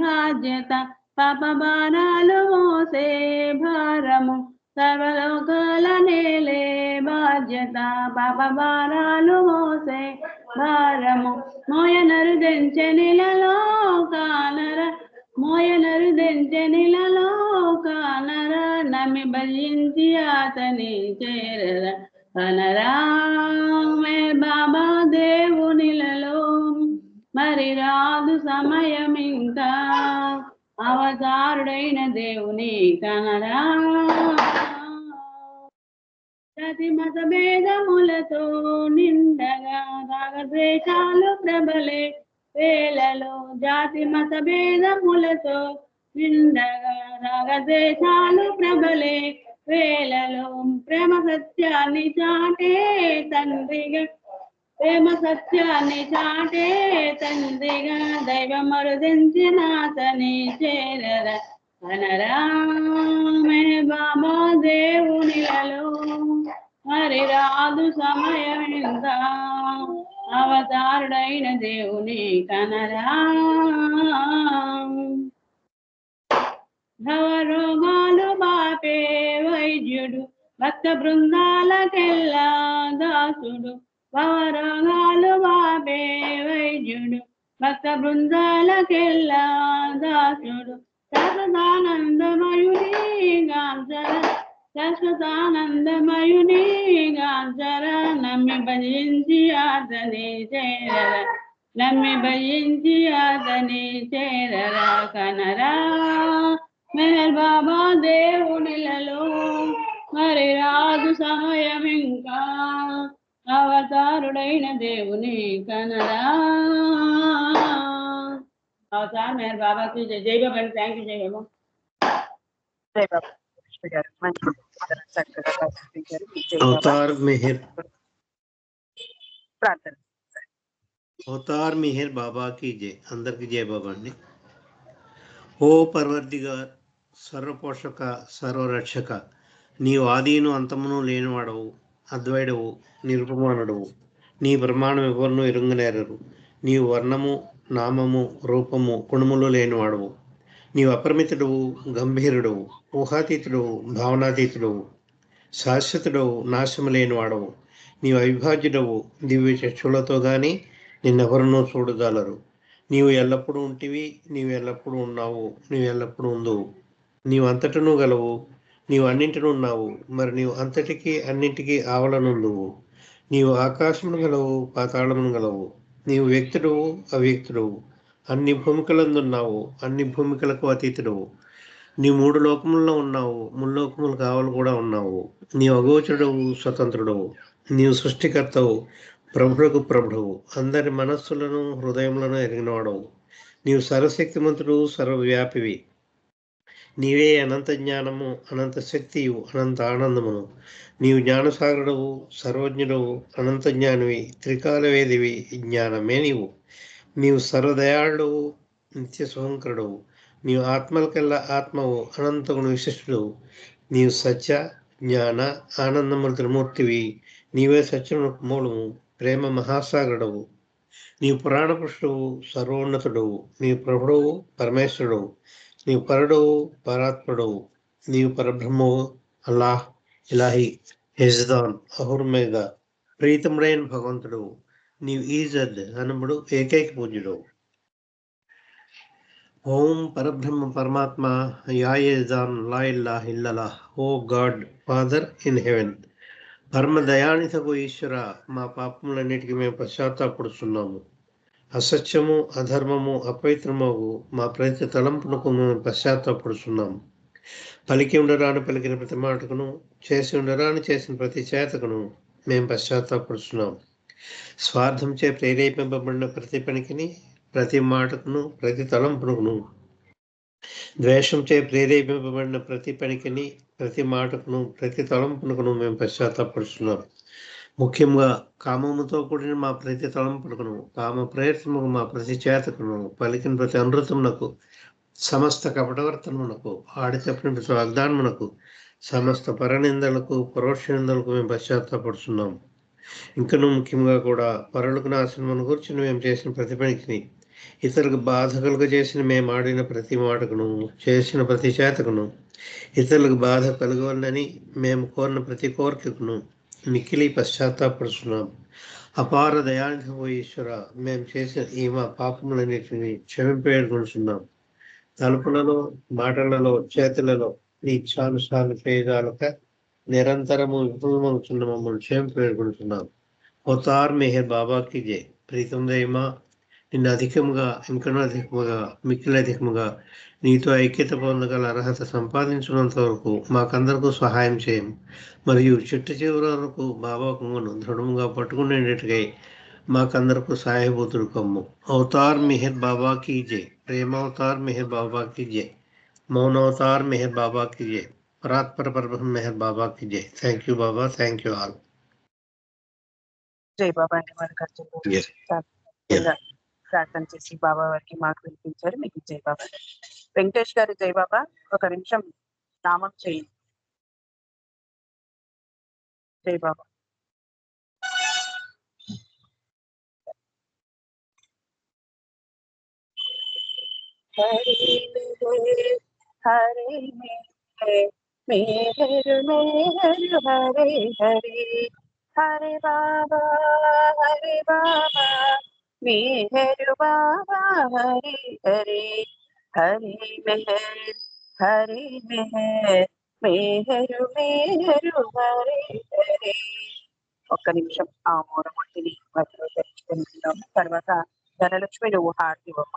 బాధ్యత పాప భారాలు మోసే భారము సర్వలోకాల నేలే బాధ్యత పాప భారాలు మోసే భారము మోయనరుదెంచెనిలలో కానర మోయనరుదెంచెనిలలో కానర నమ్మి భజించి అతని చేరర కనరా మే బాబా దేవునిలలో మరి రాదు సమయం ఇంకా అవతారుడైన దేవుని కనరా ప్రతి మత భేదములతో నిండగా రాగద్వేషాలు ప్రబలే వేళలో జాతి మత భేదములతో నిండగా రాగద్వేషాలు ప్రబలే వేళలో ప్రేమ సత్యాన్ని చాటే తండ్రిగా ప్రేమ సత్యాన్ని చాటే తండ్రిగా దైవం మరుదించిన అతని చేరర కనరా మే బాబా దేవునిలలో మరి రాదు సమయం ఇంకా అవతారుడైన దేవుని కనరా భవరోగాలు బాపే వైద్యుడు భక్త బృందాలకెల్లా దాసుడు భవరోగాలు బాపే వైద్యుడు భక్త బృందాలకెల్లా దాసుడు శాశ్వతానందమయుని గాంచర శాశ్వతానందమయుని గాంచర నమ్మి భజించి అతని చేరర నమ్మి భజించి అతని చేరర కనరా మెహర్ బాబా దేవునిలలో మరి రాదు సమయం ఇంకా అవతారుడైన దేవుని కనరా అవతార్ మెహర్ బాబా కి జై. జై బాబా. Thank you. జై బాబా. జై బాబా. గారు మంచి చక్కగా పాడించారు. అవతార్ మెహర్ ప్రార్థన. అవతార్ మెహర్ బాబా కి జై. అందరికి జై బాబా అండి. ఓ పర్వర్దిగార్, సర్వపోషక సర్వరక్షక, నీవు ఆదిను అంతమును లేనివాడవు, అద్వైడవు, నిరుపమానుడవు. నీ ప్రమాణం ఎవరినూ ఎరుంగనేరరు. నీవు వర్ణము, నామము, రూపము, గుణములు లేనివాడవు. నీవు అపరిమితుడవు, గంభీరుడవు, ఊహాతీతుడవు, భావనాతీతుడవు, శాశ్వతుడవు, నాశము లేనివాడవు. నీవు అవిభాజ్యుడవు. దివ్య చక్షులతో గాని నిన్నెవరినూ చూడజాలరు. నీవు ఎల్లప్పుడూ ఉంటివి, నీవు ఎల్లప్పుడూ ఉన్నావు, నీవు ఎల్లప్పుడూ ఉందువు. నీవు అంతటను గలవు, నీవు అన్నింటినూ ఉన్నావు, మరి నీవు అంతటికీ అన్నింటికీ ఆవలనుందువు. నీవు ఆకాశమును గలవు, పాతాళమును గలవు. నీవు వ్యక్తుడవు, అవ్యక్తుడవు, అన్ని భూమికలందున్నావు, అన్ని భూమికలకు అతీతుడవు. నీ 3 లోకముల్లో ఉన్నావు, ముల్లోకములు కావలు కూడా ఉన్నావు. నీవు అగోచరుడవు, స్వతంత్రుడవు. నీవు సృష్టికర్తవు, ప్రభువుకు ప్రభువు, అందరి మనస్సులను హృదయములను ఎరిగినవాడవు. నీవు సర్వశక్తిమంతుడు, సర్వవ్యాపివి. నీవే అనంత జ్ఞానము, అనంత శక్తియు, అనంత ఆనందమును. నీవు జ్ఞానసాగరుడవు, సర్వజ్ఞుడవు, అనంత జ్ఞానివి, త్రికాలవేదివి, జ్ఞానమే నీవు. నీవు సర్వదయాళుడవు, నిత్య శుభంకరుడవు. నీవు ఆత్మలకెల్లా ఆత్మవు, అనంతగుణ విశిష్టుడవు. నీవు సత్య, జ్ఞాన, ఆనందముల త్రిమూర్తివి. నీవే సత్యమునకు మూలము, ప్రేమ మహాసాగరుడవు. నీవు పురాణ పురుషుడవు, సర్వోన్నతుడవు. నీవు ప్రభుడవు, పరమేశ్వరుడవు. నీవు పరుడవు, పరాత్ముడవు. నీవు పరబ్రహ్మవు, అల్లాహ్, ఇలాహి, యజ్దాన్, అహుర్మేద, ప్రీతముడైన భగవంతుడవు. నీవు ఈజద్ అనుముడు, ఏకైక పూజ్యుడవు. ఓం పరబ్రహ్మ పరమాత్మ, యా యజ్దాన్, లా ఇల్లాహ ఇల్లల్లాహ్. O God father in heaven, పరమ దయానితకు ఈశ్వర, మా పాపములన్నిటికీ మేము పశ్చాత్తాపడుతున్నాము. అసత్యము, అధర్మము, అపవిత్రమగు మా ప్రతి తలంపునకు మేము పశ్చాత్తాపడుతున్నాము. పలికి ఉండరాని పలికిన ప్రతి మాటకును, చేసి ఉండరాని చేసిన ప్రతి చేతకును మేము పశ్చాత్తాపడుతున్నాము. స్వార్థంచే ప్రేరేపింపబడిన ప్రతి పనికిని, ప్రతి మాటకును, ప్రతి తలంపునకును, ద్వేషంచే ప్రేరేపింపబడిన ప్రతి పనికిని, ప్రతి మాటకును, ప్రతి తలంపునకును మేము పశ్చాత్తాపడుతున్నాం. ముఖ్యంగా కామముతో కూడిన మా ప్రతి తలంపునకును, కామ ప్రయత్నముకు మా ప్రతి చేతకును, పలికిన ప్రతి అనృతమునకు, సమస్త కపటవర్తనమునకు, ఆడి చెప్పిన ప్రతి వాగ్దానమునకు, సమస్త పరనిందలకు, పరోక్ష నిందలకు మేము పశ్చాత్తాపడుతున్నాం. ఇంకనూ ముఖ్యంగా కూడా పరులకు నాశనమును గురించి మేము చేసిన ప్రతి పనికి, ఇతరులకు బాధ కలుగజేసిన మేము ఆడిన ప్రతి మాటకును, చేసిన ప్రతి చేతకును, ఇతరులకు బాధ కలగవలనని మేము కోరిన ప్రతి కోరికకును మిక్కిలి పశ్చాత్తాపడుతున్నాం. అపార దయానిధి ఈశ్వర, మేము చేసిన ఈ మా పాపములన్నిటిని క్షమింపేడుకుంటున్నాం. తలుపులలో, మాటలలో, చేతులలో నీ ఇచ్ఛానుసార పేదాలక నిరంతరము విఫలమవుతున్న మమ్మల్ని క్షమింపేడుకుంటున్నాం. అవతార్ మెహర్ బాబాకి జై. ప్రీతం దయమా, నిన్ను అధికముగా, ఇంకనూ అధికముగా, మిక్కిలి అధికముగా నీతో ఐక్యత పొందగల అర్హత సంపాదించినంత వరకు మాకందరకు సహాయం చేయం. మరియు చిట్టు చివరి వరకు బాబా కొంగను దృఢముగా పట్టుకునేటట్టుగా మాకందరకు సహాయభూతుడు కమ్ము. అవతార్ మెహర్ బాబాకి జై. ప్రేమావతార్ మెహర్ బాబాకి జై. మౌనవతార్ మెహర్ బాబాకి జై. పరాత్పర పరబ్రహ్మ మెహర్ బాబాకి జై. Thank you Baba, thank you all. జై బాబా అండి. వారి ఖర్చులు ప్రార్థన చేసి బాబా వారికి మాకు వినిపించారు. మీకు జై బాబా. వెంకటేష్ గారు జై బాబా, ఒక నిమిషం నామం చేయండి. జై బాబా. హరి హరి మేహర్ మేహర్ హరే హరి హరే బాబా మేహర్ బాబా హరి హరి హరి మెహర్ మేహర్ హరి హరి. ఒక్క నిమిషం ఆ మూరమొట్టిని మధ్యలో తెచ్చుకుంటున్నాం. తర్వాత ధనలక్ష్మి నువ్వు హారతి ఇవ్వమ్మ.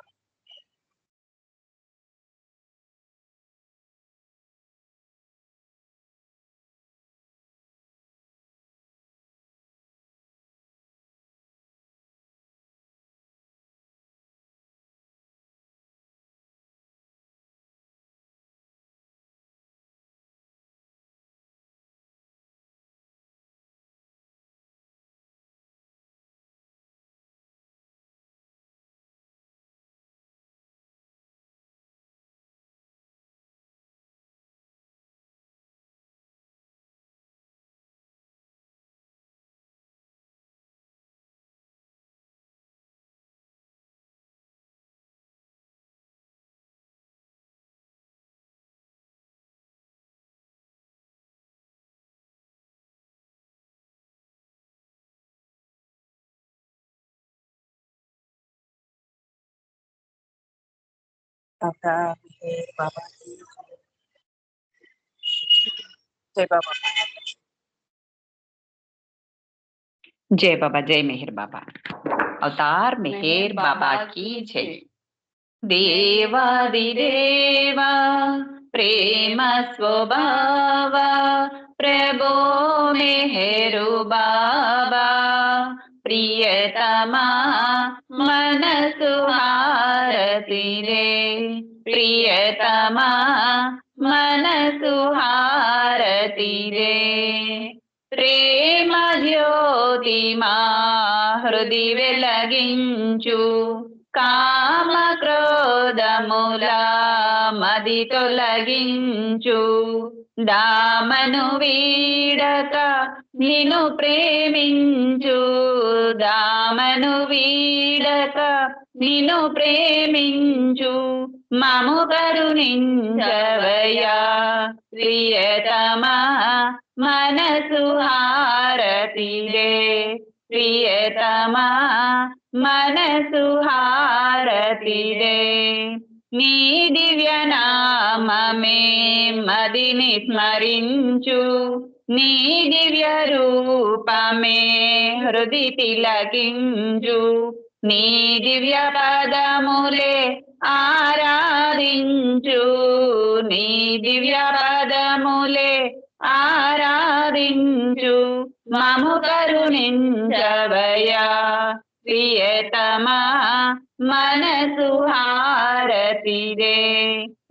బాబా జై బాబా. जय बाबा, जय मेहर बाबा. अवतार मेहर बाबा की जय. देवादिदेवा प्रेम स्वभावा प्रभो मेहरु बाबा प्रियतमा मनसु हारति रे प्रियतमा మనసు హారతి దే ప్రేమ జ్యోతి మా హృది వెలగించు కామ క్రోధముల మది తొలగించు దామను వీడక నిను ప్రేమించు దామను వీడక నిను ప్రేమించు మము కరుణించవయ్యా ప్రియతమా మనసు హారతి దే ప్రియతమా మనసు హారతి దే నీ దివ్య నామమే మదిని స్మరించు నీ దివ్య రూపమే హృది తిలకించు నీ దివ్య పదములే ఆరాధించు నీ దివ్య పదములే ఆరాధించు మము కరుణించవయ్యా ప్రియతమా మనసు హారతి దే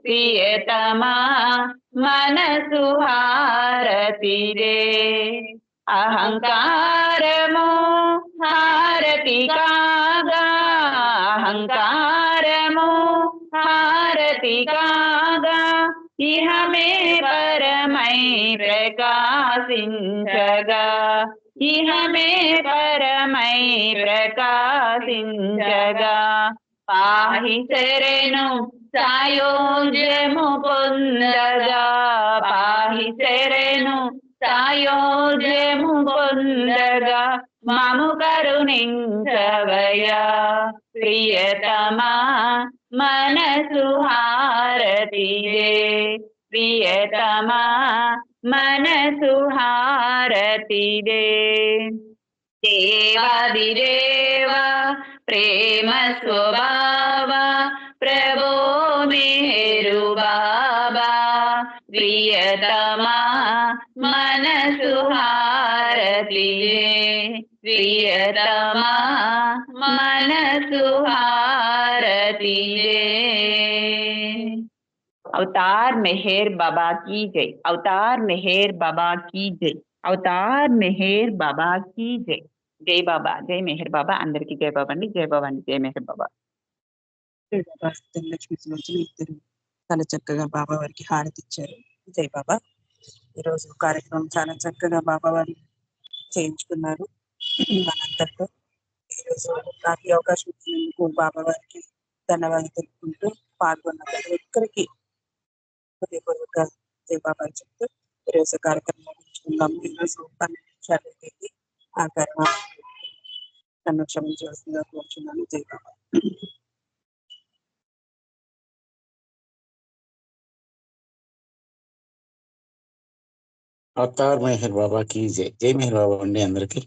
ప్రియతమా మనసు హారతి దే అహంకారము హారతి కాగా అహంకారము హారతి కాగా ఇహమే పరమై ప్రకాశించగా ఇహమే పరమై ప్రకాశించగా పాహి శరణు సాయోజ్యము పొందగా పాహి శరణు సాయోజ్యము పొందగా మము కరుణించవయ్యా ప్రియతమా మనసు హారతి దే ప్రియతమా మనసు హారతి దే దేవాదిదేవ ప్రేమ స్వభావ ప్రభో మేరు బాబా ప్రియతమా మనసు హారతి దే ప్రియతమా మనసు హారతి దే अवतार मेहर बाबा की जय अवतार मेहर बाबा की जय अवतार मेहर बाबा की जय जय बाबा जय मेहर बाबा अंदर की जय बाबा अंडी जय बाबा अंडी जय मेहर बाबा లక్ష్మి సులోచన ఇద్దరు చాలా చక్కగా బాబా వారికి హారతి ఇచ్చారు. జై బాబా. ఈరోజు కార్యక్రమం చాలా చక్కగా బాబా వారి చేయించుకున్నారు మనందరితో. ఈరోజు నాకు ఈ అవకాశం ఇచ్చినందుకు బాబా వారికి ధన్యవాదాలు తెలుపుకుంటూ పాల్గొన్న ప్రతి ఒక్కరికి హృదయపూర్వక జై బాబా చెప్తూ ఈరోజు కార్యక్రమం ముగించుకుందాము. ఈరోజు 12 నిమిషాలు అయింది. ఆ కార్యక్రమం నన్ను క్షమించవలసిందిగా కోరుచున్నాను. జై బాబా. అవతార్ మెహర్ బాబా की जय. जय मेहर बाबा अंडी अंदर की